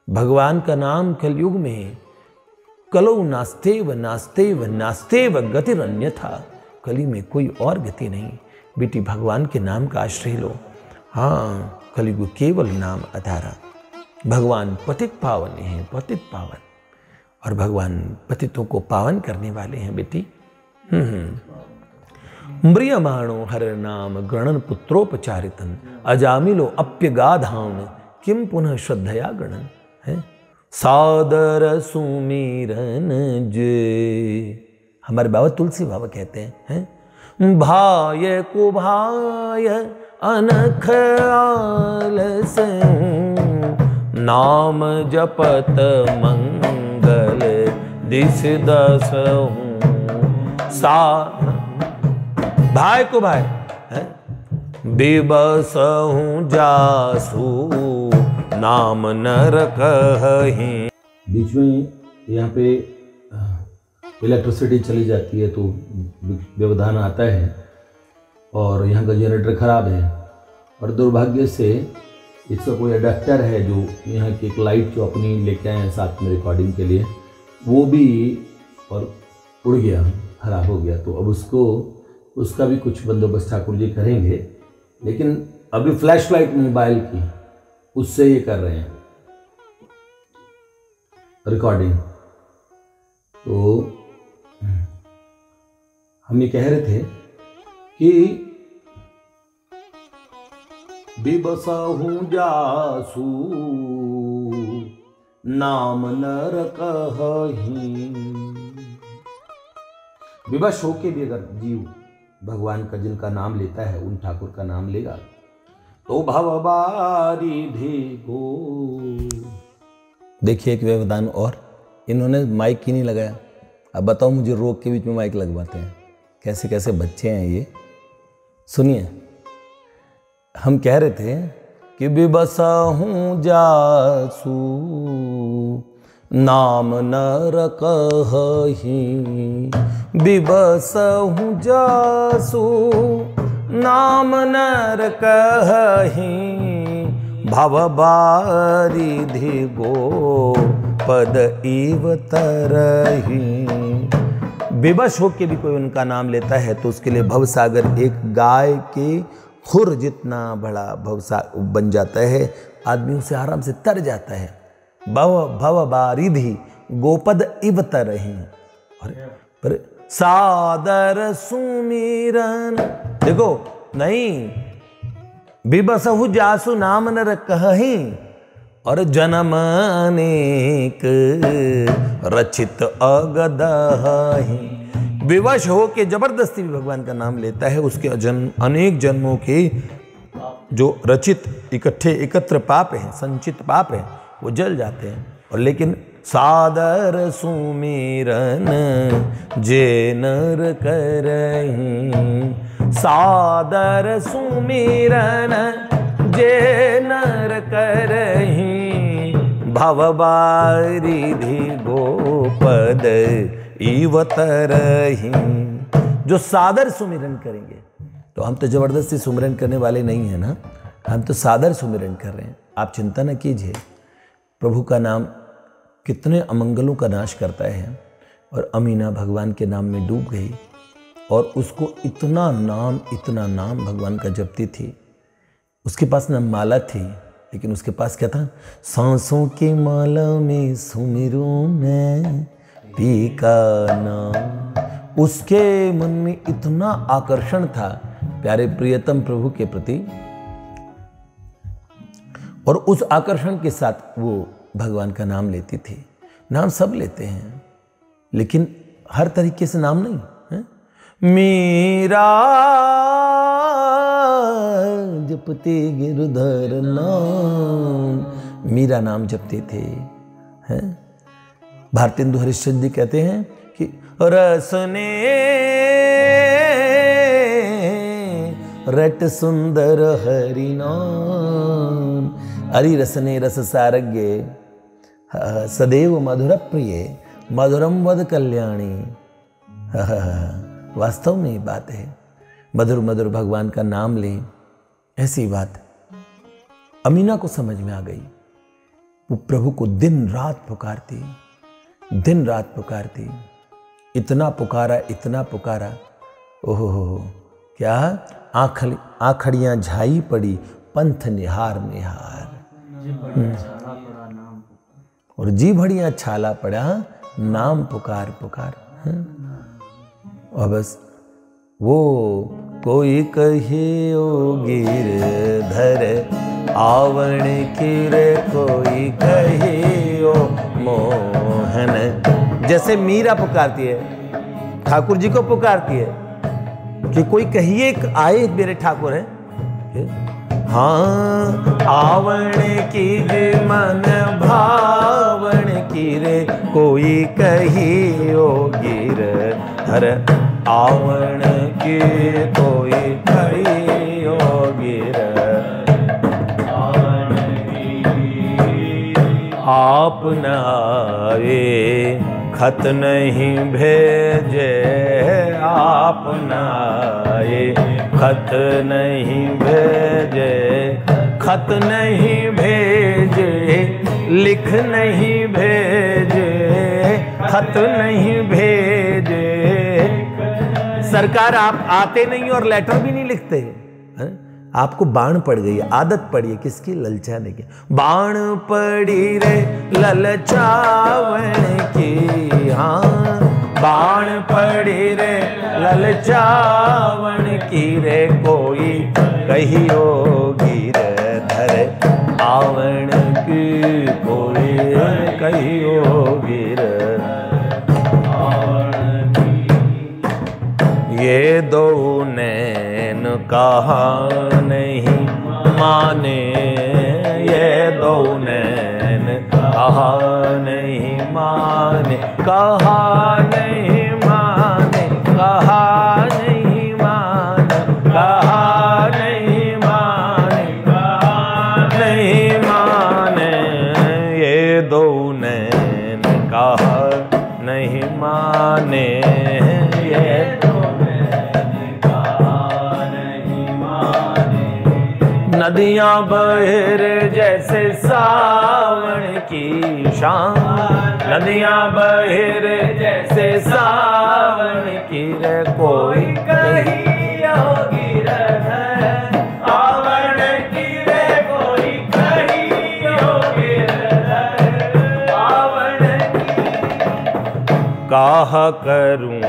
भगवान का नाम कलयुग में कलौ नास्तेव नास्तेव नास्तेव गतिरन्यथा, कली में कोई और गति नहीं। बेटी भगवान के नाम का आश्रय लो। हाँ कलयुग केवल नाम आधारा, भगवान पतित पावन हैं, पतित पावन, और भगवान पतितों को पावन करने वाले हैं बेटी। म्रियमाणो हर नाम गणन पुत्रोपचारितन, अजामिलो अप्यगाधान किम पुनः श्रद्धया गणन है। सादर सुमिरन जे, हमारे बाबा तुलसी बाबा कहते हैं भाय को भाय अनख आलस, नाम जपत मंगल दिस दस सा, भाई को भाई बेबसहूँ जासू नाम नर कहीं। बीच में यहाँ पे इलेक्ट्रिसिटी चली जाती है तो व्यवधान आता है और यहाँ का जनरेटर खराब है, और दुर्भाग्य से इसका कोई अडेप्टर है जो यहाँ की एक लाइट जो अपनी लेके आए हैं साथ में रिकॉर्डिंग के लिए, वो भी और उड़ गया, खराब हो गया। तो अब उसका भी कुछ बंदोबस्त ठाकुर जी करेंगे, लेकिन अभी फ्लैश लाइट मोबाइल की उससे ये कर रहे हैं रिकॉर्डिंग। तो हम ये कह रहे थे कि बिबसहूँ जासू नाम नर कहीं, विवश होके भी अगर जीव भगवान का जिनका नाम लेता है, उन ठाकुर का नाम लेगा तो भवबारिधि गो। देखिए एक व्यवधान और, इन्होंने माइक ही नहीं लगाया। अब बताओ मुझे रोक के बीच में माइक लगवाते हैं, कैसे कैसे बच्चे हैं ये। सुनिए, हम कह रहे थे कि बिबसहूँ जासू नाम नर कहीं, बिबसहूँ जासू नाम नर कहीं, भवबारिधि गो पद इव तरही। विवश होके भी कोई उनका नाम लेता है तो उसके लिए भवसागर एक गाय के खुर जितना बड़ा भवसागर बन जाता है, आदमी उसे आराम से तर जाता है। भवबारिधि गोपद इव तरही। पर सादर सुमिरन, देखो नहीं, बिबसहु जासु नाम नर कहीं, और जन्म अनेक रचित अगदहि। विवश हो के जबरदस्ती भी भगवान का नाम लेता है, उसके अनेक जन्मों के जो रचित इकट्ठे एकत्र पाप हैं, संचित पाप हैं, वो जल जाते हैं। और लेकिन सादर सुमिरन जे नर करहीं, सादर सुमिरन जे नर करहीं, भवबारिधि गोपद इव तरहीं। जो सादर सुमिरन करेंगे, तो हम तो जबरदस्ती सुमिरन करने वाले नहीं हैं ना, हम तो सादर सुमिरन कर रहे हैं। आप चिंता न कीजिए, प्रभु का नाम कितने अमंगलों का नाश करता है। और अमीना भगवान के नाम में डूब गई और उसको इतना नाम भगवान का जपती थी। उसके पास न माला थी, लेकिन उसके पास क्या था, सांसों की माला में सुमिरूं मैं पी का नाम। उसके मन में इतना आकर्षण था प्यारे प्रियतम प्रभु के प्रति, और उस आकर्षण के साथ वो भगवान का नाम लेती थी। नाम सब लेते हैं, लेकिन हर तरीके से नाम नहीं है। मीरा जपते गिरधर नाम, मीरा नाम जपते थे। हैं भारतेंदु हरिश्चंद्र जी कहते हैं कि रसने रट सुंदर हरि नाम, हरि रसने रस सारज्ञे सदैव मधुर प्रिय मधुरम वद कल्याणी। वास्तव में ये बात है, मधुर मधुर भगवान का नाम लें, ऐसी बात अमीना को समझ में आ गई। वो प्रभु को दिन रात पुकारती, दिन रात पुकारती, इतना पुकारा, ओहो क्या आखड़ियां झाई पड़ी पंथ निहार निहार, और जी भड़ियां छाला पड़ा नाम पुकार पुकार। और बस वो कोई कहे ओ गिरधर आवण की रे, कोई कहे ओ मोहन, जैसे मीरा पुकारती है ठाकुर जी को पुकारती है कि कोई कहिए आए मेरे ठाकुर हैं। हाँ आवण की मन भावण की रे, कोई कही ओ गिरधर आवण की, कोई कही ओ गिरधर आप न आए खत नहीं भेजे, आप न आए खत नहीं भेजे, खत नहीं भेजे, लिख नहीं भेजे, खत नहीं भेजे। सरकार आप आते नहीं और लेटर भी नहीं लिखते हैं? आपको बाण पड़ गई है, आदत पड़ी है किसकी? ललचाने की। बाण पड़ी रे ललचावन की, हाँ बाण पड़ी रे ललचावन की रे, कोई कहियो गिरधर आवण की, कोई कहियो गिरधर। ये दो नैन कहा नहीं माने, ये दो नैन कहा नहीं माने, कहा नहीं माने, कहा नहीं माने, कहा नहीं माने, कहा नहीं माने। ये दो नैन कहा नहीं माने, ये नदियां बहर जैसे सावन की शाम, नदियां बहर जैसे सावन की रे, कोई कहियो गिरधर आवण की रे, कोई कहियो गिरधर आवण की। काहा करूं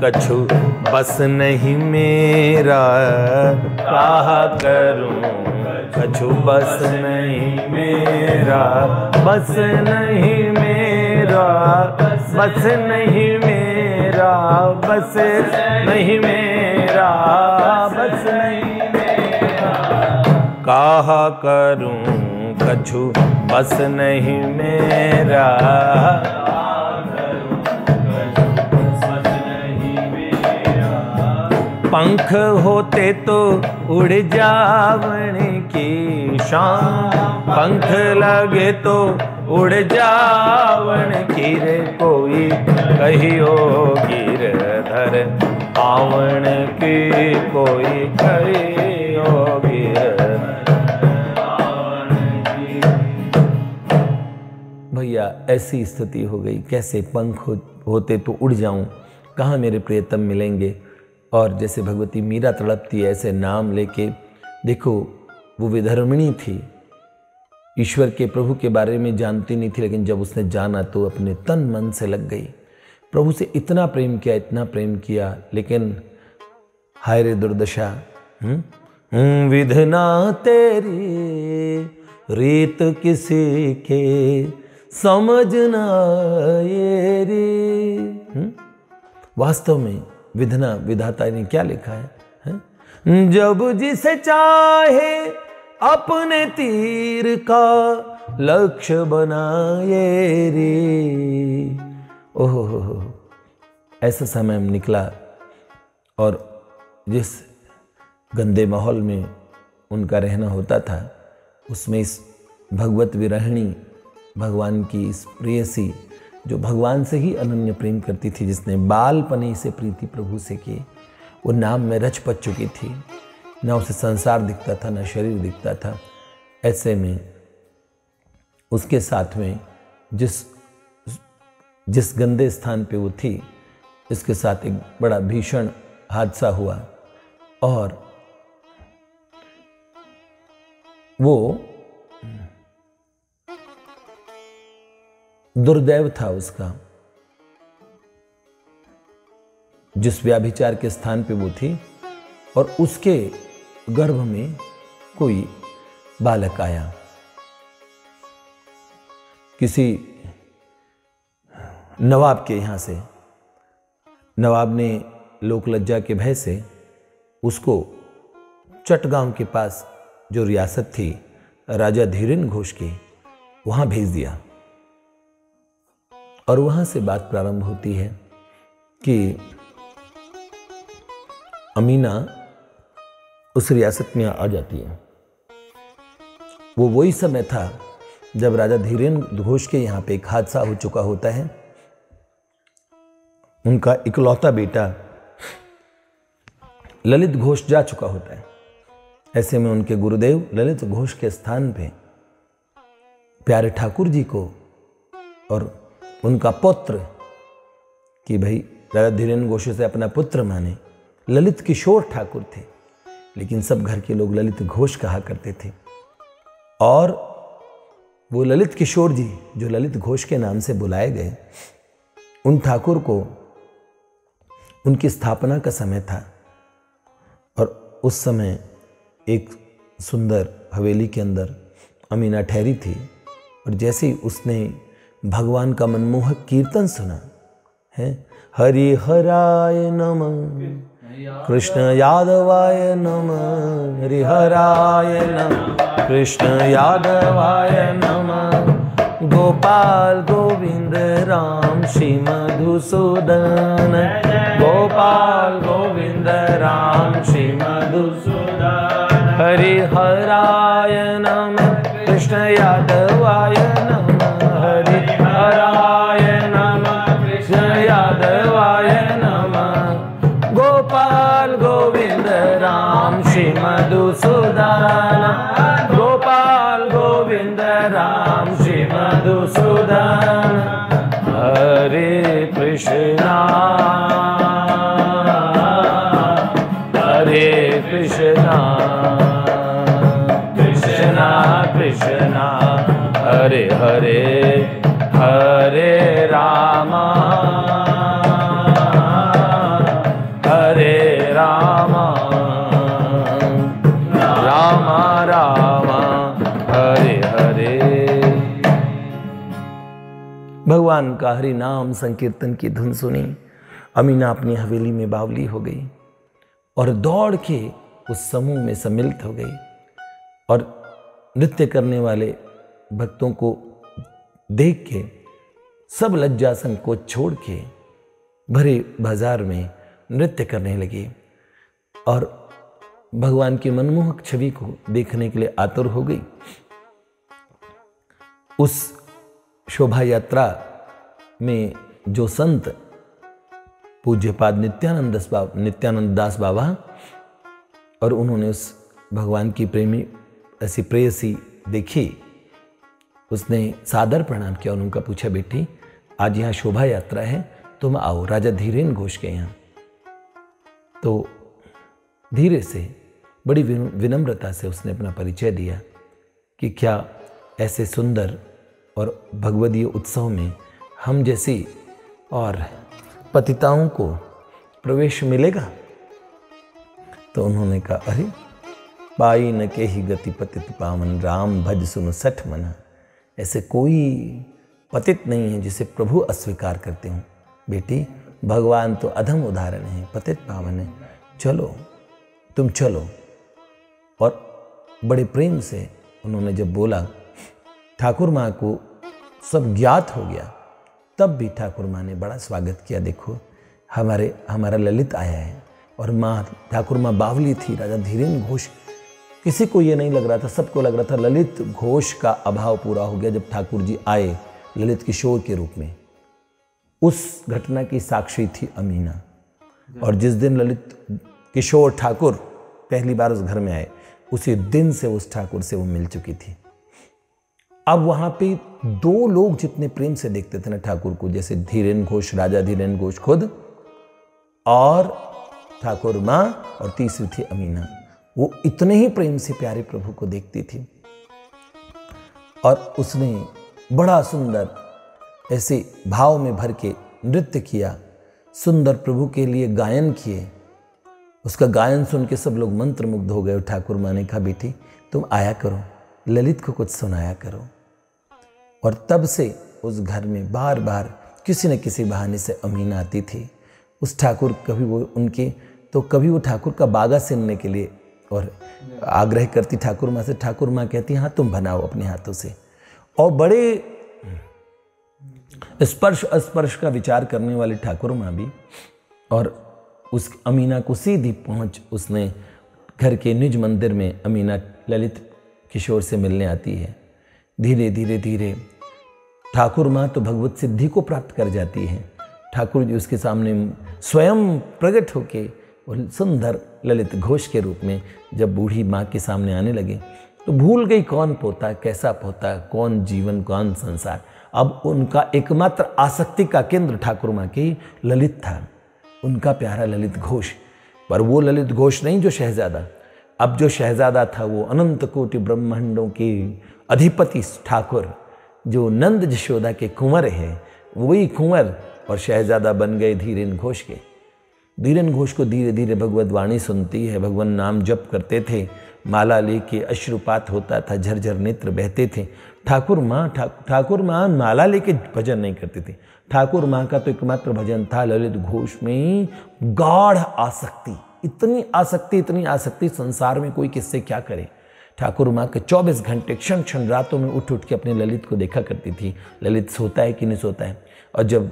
कछु बस नहीं मेरा, काहा करूं कछु बस नहीं मेरा, बस नहीं मेरा, बस नहीं मेरा, बस नहीं मेरा, बस नहीं मेरा। काहा करूं कछु बस नहीं मेरा, पंख होते तो उड़ जावण की शाम, पंख लगे तो उड़ जावण की रे, कोई कहियो गिरधर आवण की, कोई कहियो गिरधर आवण की। भैया ऐसी स्थिति हो गई, कैसे पंख होते तो उड़ जाऊं, कहाँ मेरे प्रियतम मिलेंगे। और जैसे भगवती मीरा तड़पती है ऐसे नाम लेके, देखो वो विधर्मिणी थी, ईश्वर के प्रभु के बारे में जानती नहीं थी, लेकिन जब उसने जाना तो अपने तन मन से लग गई। प्रभु से इतना प्रेम किया, इतना प्रेम किया, लेकिन हाय रे दुर्दशा। विधना तेरी रीत किसी के समझना ये रे। वास्तव में विधना विधाता ने क्या लिखा है? जब जिसे चाहे अपने तीर का लक्ष्य बनाए रे। ओहो, ऐसा समय निकला और जिस गंदे माहौल में उनका रहना होता था उसमें इस भगवत विरहिणी, भगवान की इस प्रेयसी जो भगवान से ही अनन्य प्रेम करती थी, जिसने बालपने से प्रीति प्रभु से की, वो नाम में रच पच चुकी थी। ना उसे संसार दिखता था, ना शरीर दिखता था। ऐसे में उसके साथ में जिस गंदे स्थान पे वो थी, इसके साथ एक बड़ा भीषण हादसा हुआ और वो दुर्दैव था उसका। जिस व्याभिचार के स्थान पे वो थी और उसके गर्भ में कोई बालक आया। किसी नवाब के यहाँ से, नवाब ने लोक लज्जा के भय से उसको चटगांव के पास जो रियासत थी राजा धीरेन्द्र घोष की, वहाँ भेज दिया। और वहाँ से बात प्रारंभ होती है कि अमीना उस रियासत में आ जाती है। वो वही समय था जब राजा धीरेन्द्र घोष के यहाँ पे एक हादसा हो चुका होता है। उनका इकलौता बेटा ललित घोष जा चुका होता है। ऐसे में उनके गुरुदेव ललित घोष के स्थान पे प्यारे ठाकुर जी को और उनका पुत्र, कि भाई राजा धीरेन्द्र घोष से अपना पुत्र माने, ललित किशोर ठाकुर थे, लेकिन सब घर के लोग ललित घोष कहा करते थे। और वो ललित किशोर जी जो ललित घोष के नाम से बुलाए गए, उन ठाकुर को उनकी स्थापना का समय था। और उस समय एक सुंदर हवेली के अंदर अमीना ठहरी थी और जैसे ही उसने भगवान का मनमोहक कीर्तन सुना है, हरि हराय नमः कृष्ण यादवाय नमः, हरि हराय नमः कृष्ण यादवाय नमः, गोपाल गोविंद राम श्री मधुसूदन, गोपाल गोविंद राम श्री मधुसूदन, हरि हराय नमः कृष्ण यादवाय नमः, हरि हराय नमः कृष्ण यादवाय नमः, गोपाल गोविंद राम श्री मधुसूदन, गोपाल गोविंद राम श्री मधुसूदन, हरे कृष्णा हरे कृष्णा कृष्णा कृष्णा हरे हरे, हरे रामा हरे रामा रामा रामा हरे हरे। भगवान का हरि नाम संकीर्तन की धुन सुनी, अमीना अपनी हवेली में बावली हो गई और दौड़ के उस समूह में सम्मिलित हो गई और नृत्य करने वाले भक्तों को देख के सब लज्जा संकोच छोड़ के भरे बाजार में नृत्य करने लगी और भगवान की मनमोहक छवि को देखने के लिए आतुर हो गई। उस शोभा यात्रा में जो संत पूज्यपाद नित्यानंद दास बाबा, और उन्होंने उस भगवान की प्रेमी ऐसी प्रेयसी देखी, उसने सादर प्रणाम किया और उनका पूछा, बेटी आज यहाँ शोभा यात्रा है, तुम आओ राजा धीरेन्द्र घोष के यहाँ। तो धीरे से बड़ी विनम्रता से उसने अपना परिचय दिया कि क्या ऐसे सुंदर और भगवदीय उत्सव में हम जैसी और पतिताओं को प्रवेश मिलेगा। तो उन्होंने कहा, अरे पाई न के ही गति पतित पावन, राम भज सुन सठ मना। ऐसे कोई पतित नहीं है जिसे प्रभु अस्वीकार करते हों। बेटी भगवान तो अधम उदाहरण है, पतित पावन है, चलो तुम चलो। और बड़े प्रेम से उन्होंने जब बोला, ठाकुर माँ को सब ज्ञात हो गया, तब भी ठाकुर माँ ने बड़ा स्वागत किया। देखो हमारा ललित आया है। और माँ ठाकुर माँ बावली थी, राजा धीरेन्द्र घोष, किसी को ये नहीं लग रहा था, सबको लग रहा था ललित घोष का अभाव पूरा हो गया जब ठाकुर जी आए ललित किशोर के रूप में। उस घटना की साक्षी थी अमीना। और जिस दिन ललित किशोर ठाकुर पहली बार उस घर में आए, उसी दिन से उस ठाकुर से वो मिल चुकी थी। अब वहां पे दो लोग जितने प्रेम से देखते थे ना ठाकुर को, जैसे धीरेन्द्र घोष, राजा धीरेन्द्र घोष खुद, और ठाकुर माँ, और तीसरी थी अमीना, वो इतने ही प्रेम से प्यारे प्रभु को देखती थी। और उसने बड़ा सुंदर ऐसे भाव में भर के नृत्य किया, सुंदर प्रभु के लिए गायन किए। उसका गायन सुन के सब लोग मंत्रमुग्ध हो गए। ठाकुर माँ ने कहा, बेटी तुम आया करो, ललित को कुछ सुनाया करो। और तब से उस घर में बार बार किसी न किसी बहाने से अमीना आती थी। उस ठाकुर कभी वो ठाकुर का बागा सिलने के लिए और आग्रह करती ठाकुर माँ से। ठाकुर माँ कहती, हाँ तुम बनाओ अपने हाथों से। और बड़े स्पर्श अस्पर्श का विचार करने वाली ठाकुर माँ भी। और उस अमीना को सीधी पहुंच उसने घर के निज मंदिर में अमीना ललित किशोर से मिलने आती है। धीरे धीरे धीरे ठाकुर माँ तो भगवत सिद्धि को प्राप्त कर जाती है। ठाकुर जी उसके सामने स्वयं प्रकट होके और सुंदर ललित घोष के रूप में जब बूढ़ी माँ के सामने आने लगे, तो भूल गई कौन पोता, कैसा पोता, कौन जीवन, कौन संसार। अब उनका एकमात्र आसक्ति का केंद्र ठाकुर माँ की ललित था, उनका प्यारा ललित घोष। पर वो ललित घोष नहीं जो शहजादा, अब जो शहजादा था वो अनंत कोटि ब्रह्मांडों के अधिपति ठाकुर, जो नंद जशोदा के कुंवर है, वही कुंवर और शहजादा बन गए धीरेन्द्र घोष के। धीरेन्द्र घोष को धीरे धीरे भगवत वाणी सुनती है, भगवान नाम जप करते थे, माला लेके अश्रुपात होता था, झरझर नेत्र बहते थे। ठाकुर माँ माला लेके भजन नहीं करती थी। ठाकुर माँ का तो एकमात्र भजन था ललित घोष में गाढ़ आसक्ति। इतनी आसक्ति संसार में कोई किससे क्या करे। ठाकुर माँ के 24 घंटे क्षण क्षण रातों में उठ के अपने ललित को देखा करती थी, ललित सोता है कि नहीं सोता है। और जब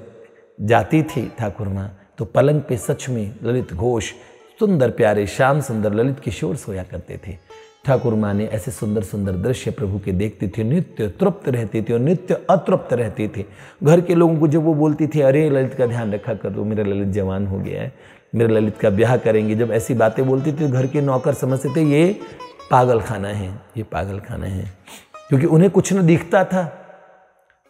जाती थी ठाकुर माँ तो पलंग पे सच में ललित घोष, सुंदर प्यारे श्याम सुंदर ललित किशोर सोया करते थे। ठाकुर माँ ने ऐसे सुंदर सुंदर दृश्य प्रभु के देखती थी, नित्य तृप्त रहती थी और नित्य अतृप्त रहती थी। घर के लोगों को जब वो बोलती थी, अरे ललित का ध्यान रखा कर दो, मेरा ललित जवान हो गया है, मेरे ललित का ब्याह करेंगे, जब ऐसी बातें बोलती थी घर के नौकर समझते थे ये पागल खाना है, ये पागल खाना है, क्योंकि उन्हें कुछ न दिखता था।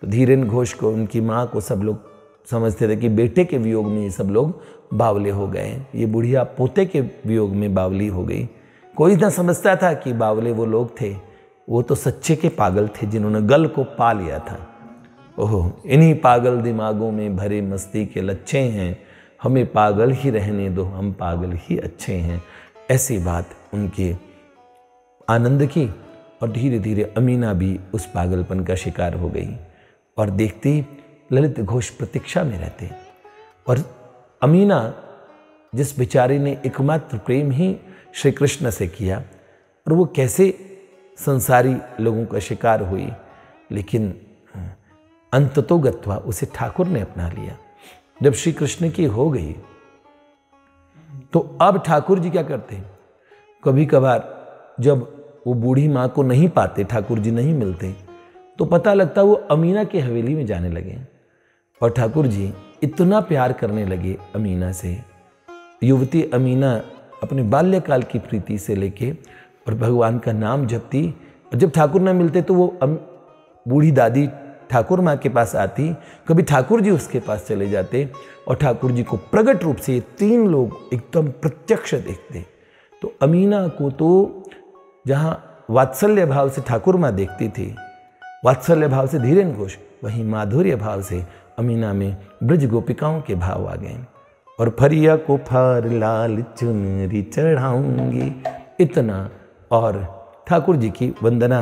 तो धीरेन्द्र घोष को, उनकी माँ को सब लोग समझते थे कि बेटे के वियोग में ये सब लोग बावले हो गए, ये बुढ़िया पोते के वियोग में बावली हो गई। कोई ना समझता था कि बावले वो लोग थे, वो तो सच्चे के पागल थे जिन्होंने गल को पा लिया था। ओह, इन्हीं पागल दिमागों में भरे मस्ती के लच्छे हैं, हमें पागल ही रहने दो, हम पागल ही अच्छे हैं। ऐसी बात उनके आनंद की। और धीरे धीरे अमीना भी उस पागलपन का शिकार हो गई। और देखती ललित घोष प्रतीक्षा में रहते। और अमीना जिस बेचारी ने एकमात्र प्रेम ही श्री कृष्ण से किया, और वो कैसे संसारी लोगों का शिकार हुई, लेकिन अंततोगत्वा उसे ठाकुर ने अपना लिया। जब श्री कृष्ण की हो गई तो अब ठाकुर जी क्या करते, कभी कभार जब वो बूढ़ी माँ को नहीं पाते, ठाकुर जी नहीं मिलते, तो पता लगता वो अमीना की हवेली में जाने लगे। और ठाकुर जी इतना प्यार करने लगे अमीना से। युवती अमीना अपने बाल्यकाल की प्रीति से लेके और भगवान का नाम जपती। और जब ठाकुर न मिलते तो वो बूढ़ी दादी ठाकुर माँ के पास आती, कभी ठाकुर जी उसके पास चले जाते और ठाकुर जी को प्रकट रूप से ये तीन लोग एकदम प्रत्यक्ष देखते। तो अमीना को तो जहाँ वात्सल्य भाव से ठाकुर माँ देखती थी, वात्सल्य भाव से धीरेन्द्र घोष, वहीं माधुर्य भाव से अमीना में ब्रज गोपिकाओं के भाव आ गए। और फरिया को फार लाल चुनरी चढ़ाऊंगी, इतना। और ठाकुर जी की वंदना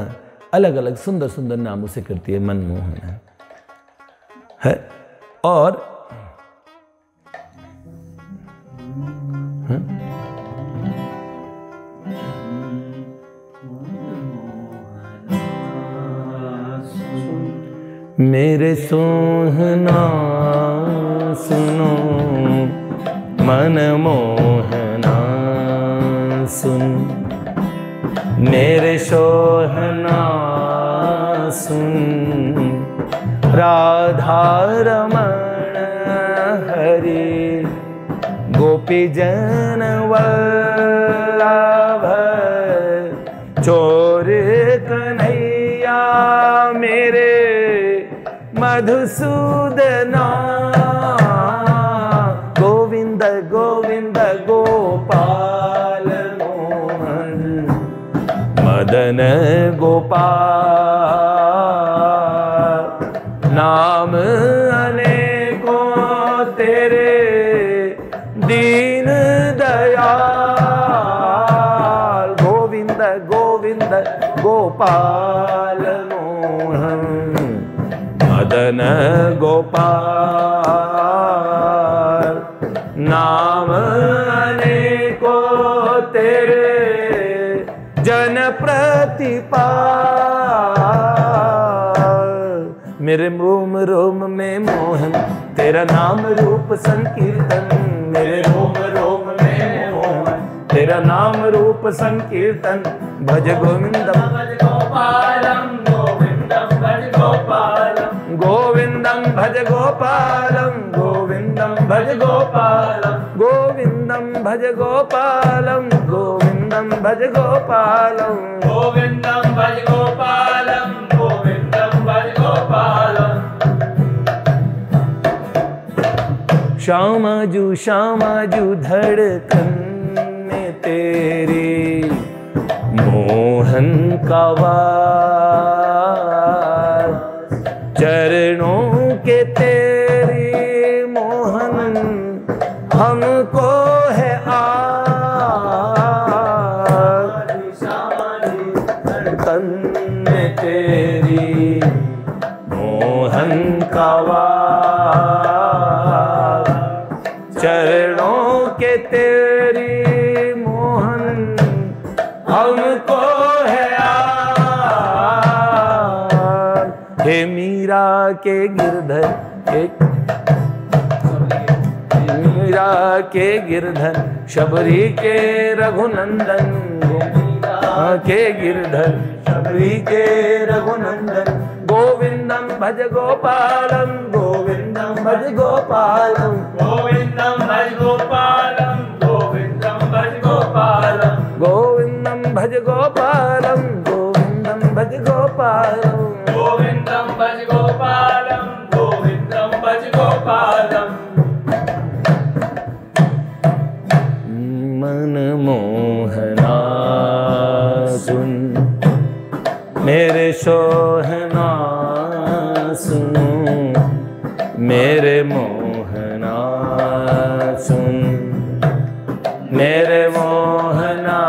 अलग अलग सुंदर सुंदर नामों से करती है, मनमोहन है। और मेरे सोहना सुनो मन मोहना सुन, मेरे सोहना सुन राधा रमण हरि गोपी जन वल्लभ चोर कन्हैया मेरे मधुसूदना, गोविंद गोविंद गोपाल मोहन मदन गोपाल, नाम अनेकों तेरे दीन दयाल, गोविंद गोविंद गोपाल मोहन मदन गोपाल, नाम अनेकों तेरे जन प्रतिपाल, मेरे रोम रोम में मोहन तेरा नाम रूप संकीर्तन, मेरे रोम रोम में मोहन तेरा नाम रूप संकीर्तन, भज गोविंदम भज गोपालम गोविंदम भज गोपालम, गोविंदम भज गोपालम गोविंदम भज गोपालम, गोविंदम भज गोपालम गोविंदम भज गोपालम, गोविंदम भज गोपालम गोविंदम भज गोपालम। श्यामाजू धड़कन में तेरी मोहन का वास, चरणों के तेरी मोहन हमको है आस, धड़कन में तेरी मोहन का वास, चरणों के तेरी मोहन हमको है आस, हे मीरा के गिरधर मीरा के गिरधर शबरी के रघुनंदन, के गिरधर शबरी के रघुनंदन, गोविंदम भज गोपालम गोविंदम भज गोपालम, गोविंदम भज गोपालम गोविंदम भज गोपालम, गोविंदम भज गोपालम गोविंदम भज गोपालम, गोविंदम भज गोपालम गोविंदम भज गोपालम। मन मोहना सुन मेरे सोहना सुनो, मेरे मोहना सुन, मेरे मोहना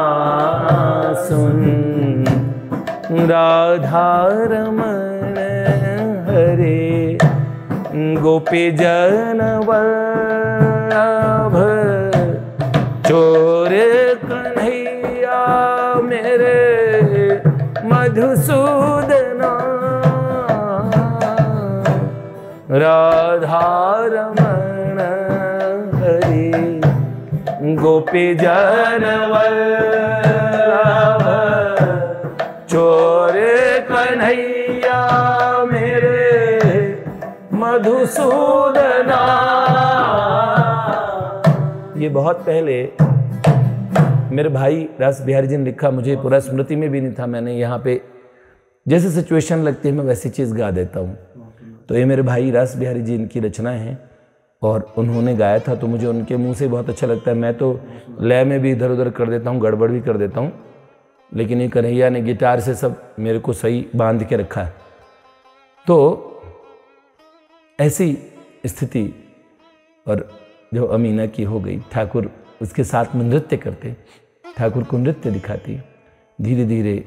सुन राधा रमण हरे गोपी जन वल्लभ चोर कन्हैया मेरे मधुसूदना, राधा रमण हरि गोपी जन वल्लभ चोर कन्हैया मेरे मधुसूदना। ये बहुत पहले मेरे भाई रास बिहारी जी ने लिखा, मुझे पूरा स्मृति में भी नहीं था, मैंने यहाँ पे जैसे सिचुएशन लगती है मैं वैसी चीज़ गा देता हूँ। तो ये मेरे भाई रास बिहारी जी इनकी रचना है और उन्होंने गाया था, तो मुझे उनके मुंह से बहुत अच्छा लगता है। मैं तो लय में भी इधर उधर कर देता हूँ, गड़बड़ भी कर देता हूँ, लेकिन ये कन्हैया ने गिटार से सब मेरे को सही बांध के रखा है। तो ऐसी स्थिति और जो अमीना की हो गई, ठाकुर उसके साथ में नृत्य करते, ठाकुर को नृत्य दिखाती धीरे धीरे।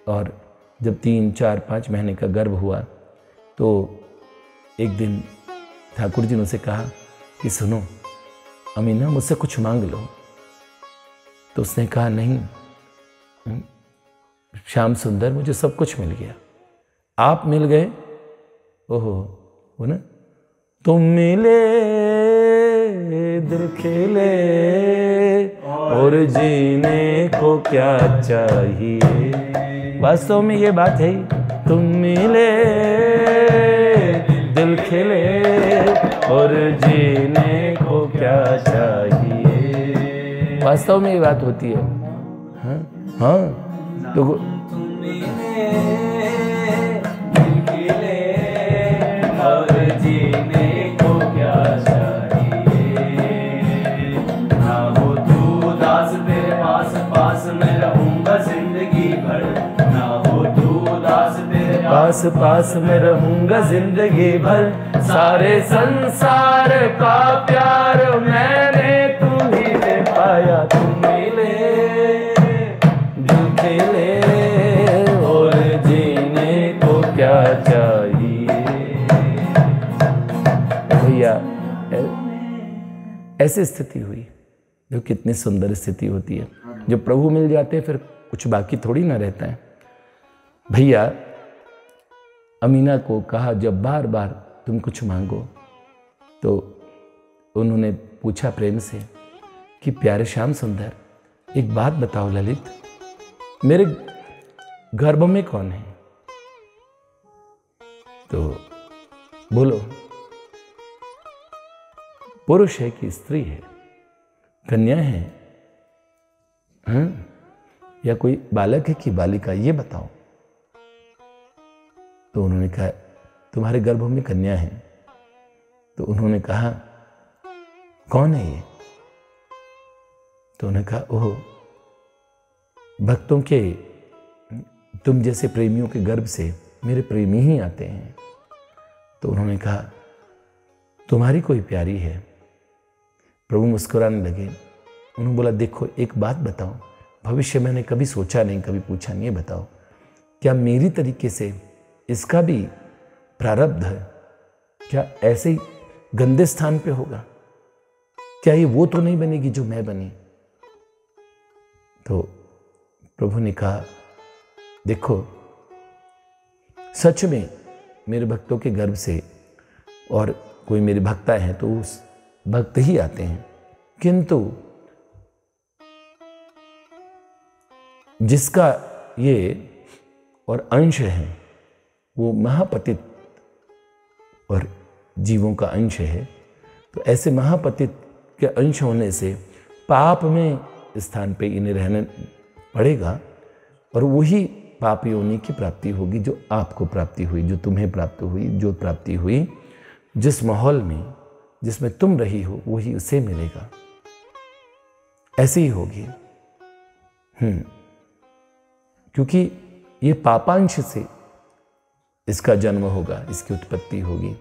और जब 3, 4, 5 महीने का गर्भ हुआ तो एक दिन ठाकुर जी ने उसे कहा कि सुनो अमीना, मुझसे कुछ मांग लो। तो उसने कहा नहीं श्याम सुंदर, मुझे सब कुछ मिल गया, आप मिल गए ओहो वो ना, तुम मिले दिल खेले और जीने को क्या चाहिए। वास्तव में ये बात है, तुम मिले दिल खेले और जीने को क्या चाहिए। वास्तव में ये बात होती है। हाँ हाँ, तो और जीने को क्या चाहिए। ना हो तू उदास, तेरे पास पास मैं रहूंगा जिंदगी भर। ना हो तू उदास, तेरे पास पास में रहूंगा जिंदगी भर। सारे संसार का प्यार मैंने तुम्हीं से पाया। तुम मिले दिल खेले और जीने को क्या चाहिए। भैया ऐसी स्थिति हुई, जो कितनी सुंदर स्थिति होती है। जब प्रभु मिल जाते हैं फिर कुछ बाकी थोड़ी ना रहता है। भैया अमीना को कहा, जब बार बार तुम कुछ मांगो, तो उन्होंने पूछा प्रेम से कि प्यारे श्याम सुंदर, एक बात बताओ ललित, मेरे गर्भ में कौन है? तो बोलो, पुरुष है कि स्त्री है, कन्या है, हाँ? या कोई बालक है कि बालिका, ये बताओ। तो उन्होंने कहा, तुम्हारे गर्भ में कन्या है। तो उन्होंने कहा, कौन है ये? तो उन्होंने कहा, ओह, भक्तों के, तुम जैसे प्रेमियों के गर्भ से मेरे प्रेमी ही आते हैं। तो उन्होंने कहा, तुम्हारी कोई प्यारी है। प्रभु मुस्कुराने लगे। उन्होंने बोला, देखो एक बात बताओ, भविष्य मैंने कभी सोचा नहीं, कभी पूछा नहीं, बताओ क्या मेरी तरीके से इसका भी प्रारब्ध है? क्या ऐसे ही गंदे स्थान पे होगा? क्या ये वो तो नहीं बनेगी जो मैं बनी? तो प्रभु ने कहा, देखो सच में मेरे भक्तों के गर्भ से और कोई मेरे भक्ता है तो उस भक्त ही आते हैं, किंतु जिसका ये और अंश है वो महापतित और जीवों का अंश है। तो ऐसे महापतित के अंश होने से पाप में स्थान पे इन्हें रहना पड़ेगा और वही पाप योनि की प्राप्ति होगी जो आपको प्राप्ति हुई, जो तुम्हें प्राप्त हुई, जो प्राप्ति हुई जिस माहौल में जिसमें तुम रही हो वही उसे मिलेगा। ऐसे ही होगी। क्योंकि ये पापांश से इसका जन्म होगा, इसकी उत्पत्ति होगी,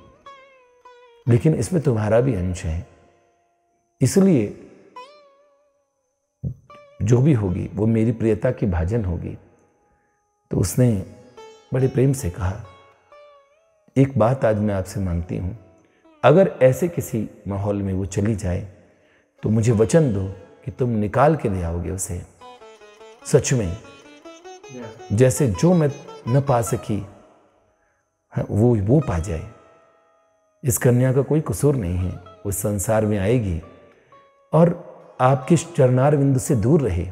लेकिन इसमें तुम्हारा भी अंश है। इसलिए जो भी होगी वो मेरी प्रियता की भाजन होगी। तो उसने बड़े प्रेम से कहा, एक बात आज मैं आपसे मांगती हूं, अगर ऐसे किसी माहौल में वो चली जाए तो मुझे वचन दो कि तुम निकाल के ले आओगे उसे। सच में जैसे जो मैं न पा सकी वो पा जाए। इस कन्या का कोई कसूर नहीं है, वो संसार में आएगी और आपके चरणार बिंदु से दूर रहे।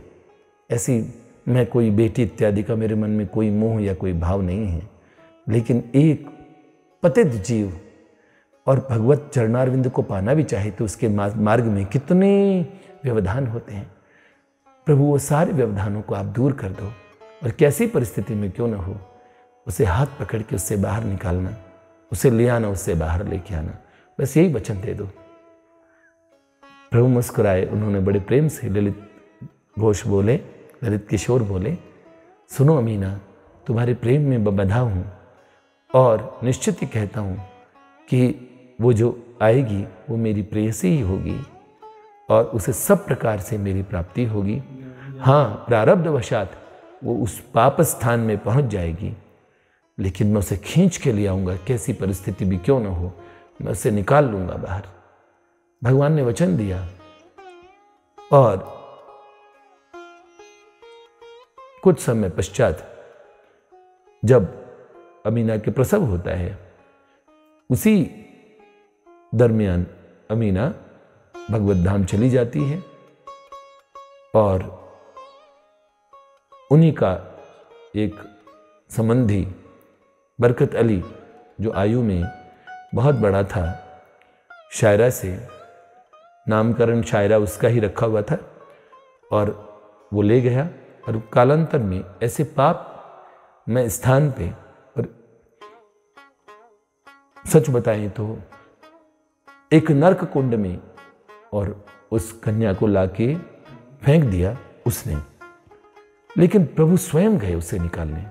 ऐसी मैं कोई बेटी इत्यादि का मेरे मन में कोई मोह या कोई भाव नहीं है, लेकिन एक पतित जीव और भगवत चरणारविंद को पाना भी चाहे तो उसके मार्ग में कितने व्यवधान होते हैं। प्रभु वो सारे व्यवधानों को आप दूर कर दो और कैसी परिस्थिति में क्यों ना हो उसे हाथ पकड़ के उससे बाहर निकालना, उसे ले आना, उससे बाहर लेके आना, बस यही वचन दे दो। प्रभु मुस्कुराए। उन्होंने बड़े प्रेम से ललित घोष बोले, ललित किशोर बोले, सुनो अमीना, तुम्हारे प्रेम में बंधा हूँ और निश्चित ही कहता हूँ कि वो जो आएगी वो मेरी प्रेयसी ही होगी और उसे सब प्रकार से मेरी प्राप्ति होगी। हाँ, प्रारब्धवशात वो उस पाप स्थान में पहुंच जाएगी, लेकिन मैं उसे खींच के ले आऊंगा, कैसी परिस्थिति भी क्यों ना हो, मैं उसे निकाल लूंगा बाहर। भगवान ने वचन दिया और कुछ समय पश्चात जब अमीना के प्रसव होता है उसी दरमियान अमीना भगवत धाम चली जाती है और उन्हीं का एक संबंधी बरकत अली, जो आयु में बहुत बड़ा था, शायरा से, नामकरण शायरा उसका ही रखा हुआ था, और वो ले गया। और कालांतर में ऐसे पाप में स्थान पे, और सच बताएं तो एक नरक कुंड में, और उस कन्या को लाके फेंक दिया उसने। लेकिन प्रभु स्वयं गए उसे निकालने,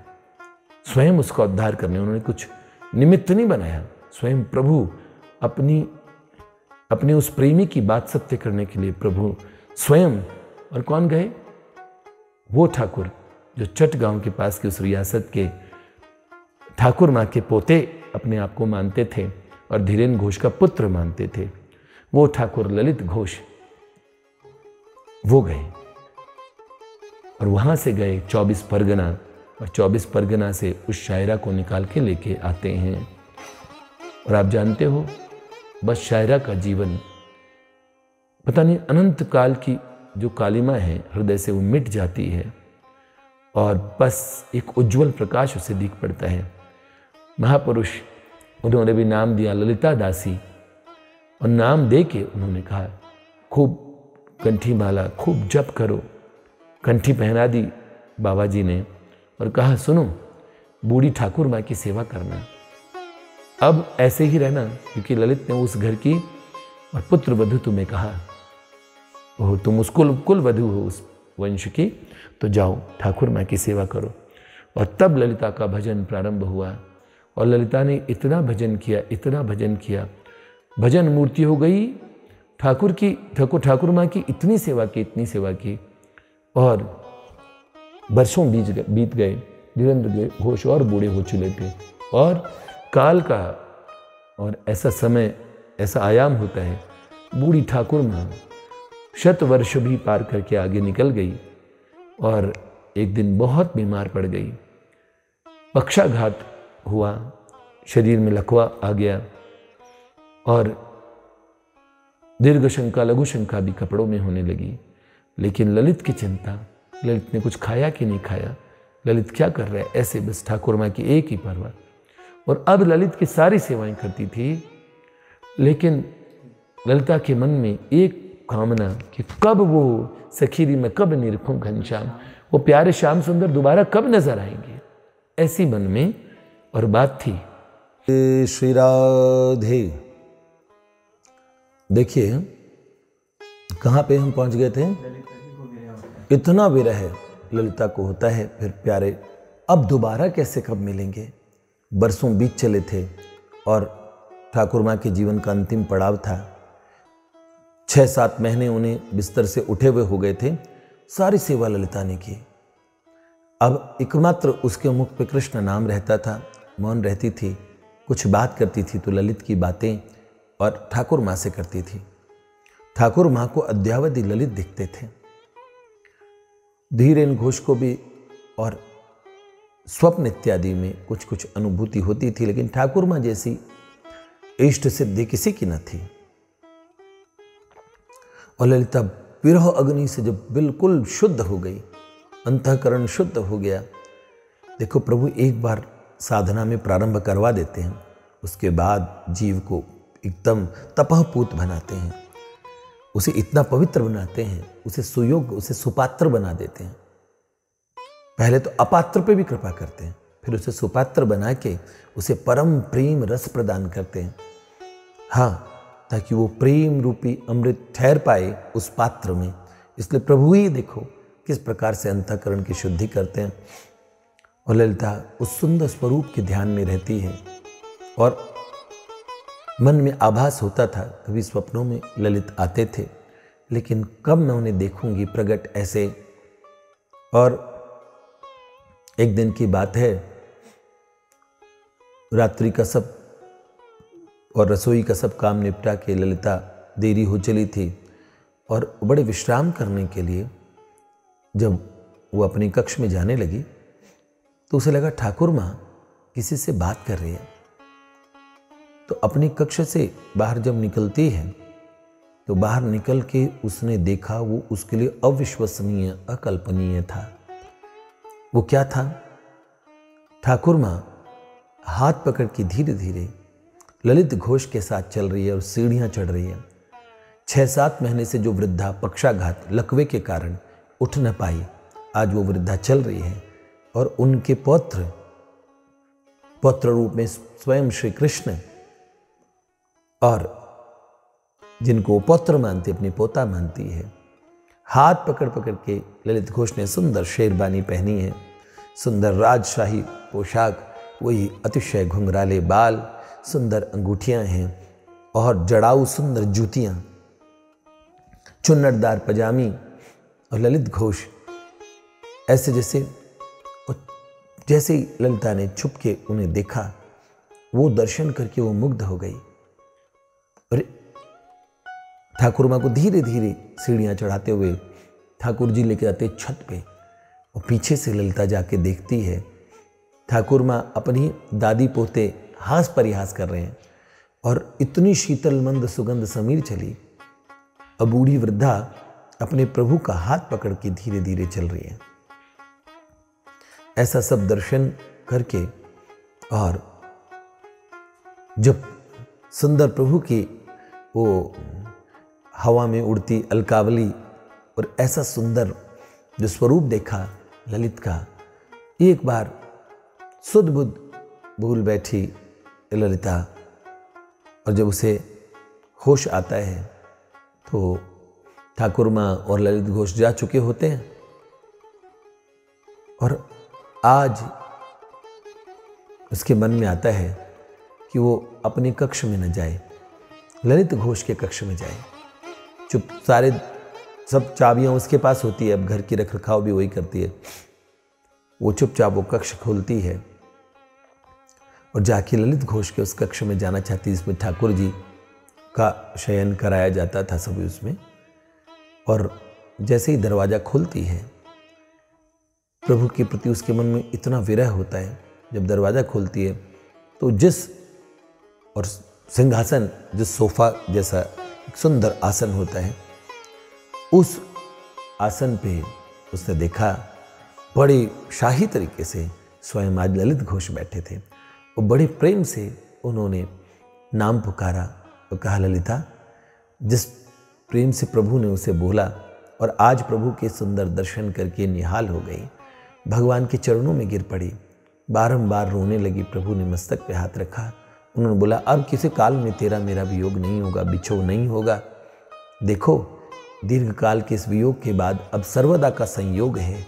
स्वयं उसका उद्धार करने। उन्होंने कुछ निमित्त नहीं बनाया, स्वयं प्रभु अपने उस प्रेमी की बात सत्य करने के लिए प्रभु स्वयं। और कौन गए? वो ठाकुर जो चट गांव के पास की उस रियासत के ठाकुर माँ के पोते अपने आप को मानते थे और धीरेन घोष का पुत्र मानते थे, वो ठाकुर ललित घोष, वो गए। और वहां से गए 24 परगना, और 24 परगना से उस शायरा को निकाल के लेके आते हैं। और आप जानते हो, बस शायरा का जीवन पता नहीं अनंत काल की जो कालिमा है हृदय से वो मिट जाती है, और बस एक उज्जवल प्रकाश उसे दिख पड़ता है। महापुरुष, उन्होंने भी नाम दिया ललिता दासी, और नाम दे के उन्होंने कहा खूब कंठी माला, खूब जप करो। कंठी पहना दी बाबा जी ने, और कहा सुनो, बूढ़ी ठाकुर माँ की सेवा करना, अब ऐसे ही रहना, क्योंकि ललित ने उस घर की और पुत्र वधु तुम्हें कहा, ओह तुम उस कुल वधु हो उस वंश की, तो जाओ ठाकुर माँ की सेवा करो। और तब ललिता का भजन प्रारंभ हुआ, और ललिता ने इतना भजन किया, इतना भजन किया, भजन मूर्ति हो गई ठाकुर माँ की। इतनी सेवा की, इतनी सेवा की, और वर्षों बीत गए। धीरेन्द्र घोष और बूढ़े हो चुके थे, और काल का और ऐसा समय, ऐसा आयाम होता है, बूढ़ी ठाकुर माँ 100 वर्ष भी पार करके आगे निकल गई, और एक दिन बहुत बीमार पड़ गई। पक्षाघात हुआ, शरीर में लकवा आ गया, और दीर्घ शंका, लघु शंका भी कपड़ों में होने लगी। लेकिन ललित की चिंता, ललित ने कुछ खाया कि नहीं खाया, ललित क्या कर रहा है, ऐसे बस ठाकुर माँ की एक ही परवाह। और अब ललित की सारी सेवाएं करती थी, लेकिन ललिता के मन में एक कामना कि कब वो सखीरी में कब निरखूं घनश्याम, वो प्यारे श्याम सुंदर दोबारा कब नजर आएंगे, ऐसी मन में और बात थी। श्री राधे। देखिए कहाँ पे हम पहुंच गए थे। इतना विरह ललिता को होता है, फिर प्यारे अब दोबारा कैसे कब मिलेंगे। बरसों बीत चले थे और ठाकुर माँ के जीवन का अंतिम पड़ाव था। 6-7 महीने उन्हें बिस्तर से उठे हुए हो गए थे। सारी सेवा ललिता ने की। अब एकमात्र उसके मुख पे कृष्ण नाम रहता था, मौन रहती थी, कुछ बात करती थी तो ललित की बातें और ठाकुर माँ से करती थी। ठाकुर माँ को अद्यावधि ललित दिखते थे। धीरेन घोष को भी और स्वप्न इत्यादि में कुछ कुछ अनुभूति होती थी, लेकिन ठाकुर माँ जैसी इष्ट सिद्धि किसी की न थी। और ललिता विरह अग्नि से जब बिल्कुल शुद्ध हो गई, अंतःकरण शुद्ध हो गया। देखो प्रभु एक बार साधना में प्रारंभ करवा देते हैं, उसके बाद जीव को एकदम तपःपूत बनाते हैं, उसे इतना पवित्र बनाते हैं, उसे सुयोग्य, उसे सुपात्र बना देते हैं। पहले तो अपात्र पे भी कृपा करते हैं, फिर उसे सुपात्र बना के उसे परम प्रेम रस प्रदान करते हैं। हाँ, ताकि वो प्रेम रूपी अमृत ठहर पाए उस पात्र में। इसलिए प्रभु ही देखो किस प्रकार से अंतःकरण की शुद्धि करते हैं। और ललिता उस सुंदर स्वरूप के ध्यान में रहती है और मन में आभास होता था, कभी स्वप्नों में ललित आते थे, लेकिन कब मैं उन्हें देखूंगी प्रगट ऐसे। और एक दिन की बात है, रात्रि का सब और रसोई का सब काम निपटा के ललिता देरी हो चली थी और बड़े विश्राम करने के लिए जब वो अपनी कक्ष में जाने लगी तो उसे लगा ठाकुर माँ किसी से बात कर रही है। तो अपने कक्ष से बाहर जब निकलती है तो बाहर निकल के उसने देखा वो उसके लिए अविश्वसनीय, अकल्पनीय था। वो क्या था? ठाकुर माँ हाथ पकड़ के धीरे धीरे ललित घोष के साथ चल रही है और सीढ़ियाँ चढ़ रही है। 6-7 महीने से जो वृद्धा पक्षाघात लकवे के कारण उठ न पाई, आज वो वृद्धा चल रही है और उनके पौत्र रूप में स्वयं श्री कृष्ण, और जिनको वो पौत्र मानती, अपनी पोता मानती है, हाथ पकड़ पकड़ के ललित घोष ने सुंदर शेरबानी पहनी है, सुंदर राजशाही पोशाक, वही अतिशय घुंघराले बाल, सुंदर अंगूठियां हैं और जड़ाऊ सुंदर जूतियां, चुन्नटदार पजामी। और ललित घोष ऐसे जैसे ही ललिता ने छुप के उन्हें देखा, वो दर्शन करके वो मुग्ध हो गई और ठाकुर माँ को धीरे धीरे सीढ़ियाँ चढ़ाते हुए ठाकुर जी लेके आते छत पे, और पीछे से ललिता जाके देखती है ठाकुर माँ अपनी दादी पोते हास परिहास कर रहे हैं और इतनी शीतल मंद सुगंध समीर चली। अब बूढ़ी वृद्धा अपने प्रभु का हाथ पकड़ के धीरे धीरे चल रही है। ऐसा सब दर्शन करके और जब सुंदर प्रभु की वो हवा में उड़ती अलकावली और ऐसा सुंदर जो स्वरूप देखा ललित का, एक बार सुध बुध भूल बैठी ललिता, और जब उसे होश आता है तो ठाकुर माँ और ललित घोष जा चुके होते हैं और आज उसके मन में आता है कि वो अपने कक्ष में न जाए, ललित घोष के कक्ष में जाए। सब चाबियां उसके पास होती है, अब घर की रख रखाव भी वही करती है। वो चुपचाप वो कक्ष खोलती है और जाके ललित घोष के उस कक्ष में जाना चाहती है, जिसमें ठाकुर जी का शयन कराया जाता था सभी उसमें। और जैसे ही दरवाज़ा खोलती है, प्रभु के प्रति उसके मन में इतना विरह होता है। जब दरवाज़ा खोलती है तो और सिंहासन, जिस सोफा जैसा एक सुंदर आसन होता है, उस आसन पे उसने देखा बड़ी शाही तरीके से स्वयं आज ललित घोष बैठे थे। वो बड़े प्रेम से उन्होंने नाम पुकारा और कहा, ललिता। जिस प्रेम से प्रभु ने उसे बोला और आज प्रभु के सुंदर दर्शन करके निहाल हो गई, भगवान के चरणों में गिर पड़ी, बारंबार रोने लगी। प्रभु ने मस्तक पे हाथ रखा, उन्होंने बोला, अब किसी काल में तेरा मेरा वियोग नहीं होगा, बिछोह नहीं होगा। देखो, दीर्घ काल के इस वियोग के बाद अब सर्वदा का संयोग है।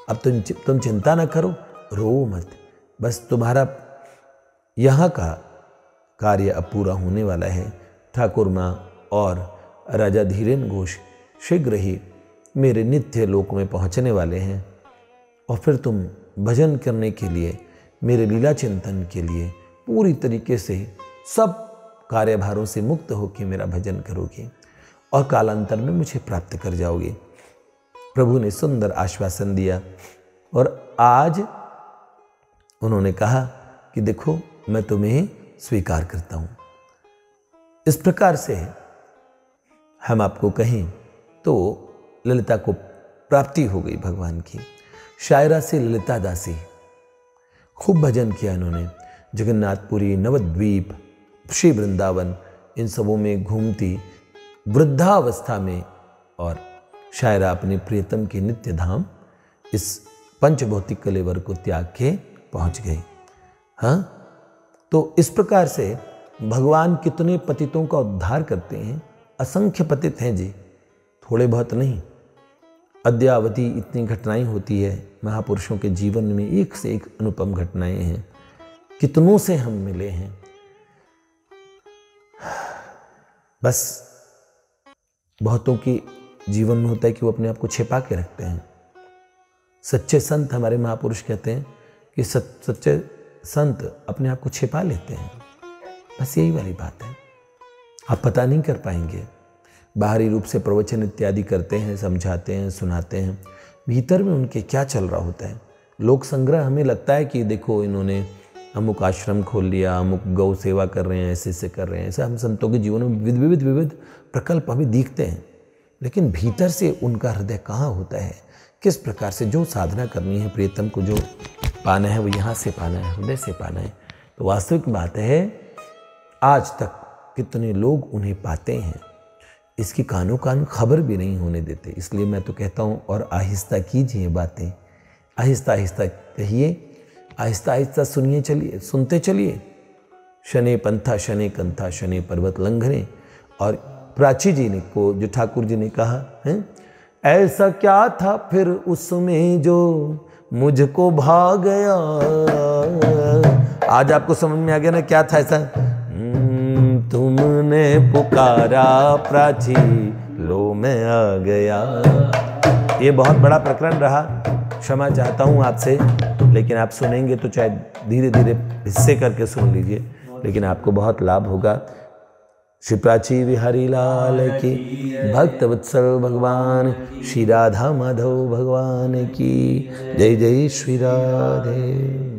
अब तुम चिंता ना करो, रो मत, बस तुम्हारा यहाँ का कार्य अब पूरा होने वाला है। ठाकुर माँ और राजा धीरेन घोष शीघ्र ही मेरे नित्य लोक में पहुँचने वाले हैं और फिर तुम भजन करने के लिए, मेरे लीला चिंतन के लिए पूरी तरीके से सब कार्यभारों से मुक्त होकर मेरा भजन करोगे और कालांतर में मुझे प्राप्त कर जाओगे। प्रभु ने सुंदर आश्वासन दिया और आज उन्होंने कहा कि देखो, मैं तुम्हें स्वीकार करता हूँ। इस प्रकार से हम आपको कहें तो ललिता को प्राप्ति हो गई भगवान की। शायरा से ललिता दासी, खूब भजन किया इन्होंने। जगन्नाथपुरी, नवद्वीप, श्री वृंदावन, इन सबों में घूमती वृद्धावस्था में, और शायरा अपने प्रियतम के नित्य धाम इस पंचभौतिक कलेवर को त्याग के पहुंच गई। हाँ, तो इस प्रकार से भगवान कितने पतितों का उद्धार करते हैं। असंख्य पतित हैं जी, थोड़े बहुत नहीं। अद्यावधि इतनी घटनाएं होती है महापुरुषों के जीवन में, एक से एक अनुपम घटनाएं हैं। कितनों से हम मिले हैं। बस बहुतों की जीवन में होता है कि वो अपने आप को छिपा के रखते हैं। सच्चे संत, हमारे महापुरुष कहते हैं कि सच्चे संत अपने आप को छिपा लेते हैं। बस यही वाली बात है। आप पता नहीं कर पाएंगे। बाहरी रूप से प्रवचन इत्यादि करते हैं, समझाते हैं, सुनाते हैं, भीतर में उनके क्या चल रहा होता है। लोक संग्रह हमें लगता है कि देखो, इन्होंने अमुक आश्रम खोल लिया, अमुक गौ सेवा कर रहे हैं, ऐसे ऐसे कर रहे हैं, ऐसा हम संतों के जीवन में विविध प्रकल्प हमें दिखते हैं, लेकिन भीतर से उनका हृदय कहाँ होता है, किस प्रकार से जो साधना करनी है, प्रियतम को जो पाना है वो यहाँ से पाना है, हृदय से पाना है। तो वास्तविक बात है आज तक कितने लोग उन्हें पाते हैं, इसकी कानों कान खबर भी नहीं होने देते। इसलिए मैं तो कहता हूँ और आहिस्ता कीजिए बातें, आहिस्ता आहिस्ता कहिए, आहिस्ता आहिस्ता सुनिए, चलिए सुनते चलिए। शने पंथा शने कंथा शने पर्वत लंघने। और प्राची जी ने को जो ठाकुर जी ने कहा है, ऐसा क्या था फिर उसमें जो मुझको भा गया। आज आपको समझ में आ गया ना क्या था ऐसा। तुमने पुकारा प्राची, लो मैं आ गया। ये बहुत बड़ा प्रकरण रहा, क्षमा चाहता हूँ आपसे, लेकिन आप सुनेंगे तो चाहे धीरे धीरे हिस्से करके सुन लीजिए, लेकिन आपको बहुत लाभ होगा। श्री प्राची बिहारी लाल की, भक्त वत्सल भगवान श्री राधा माधव भगवान की जय। जय श्री राधे।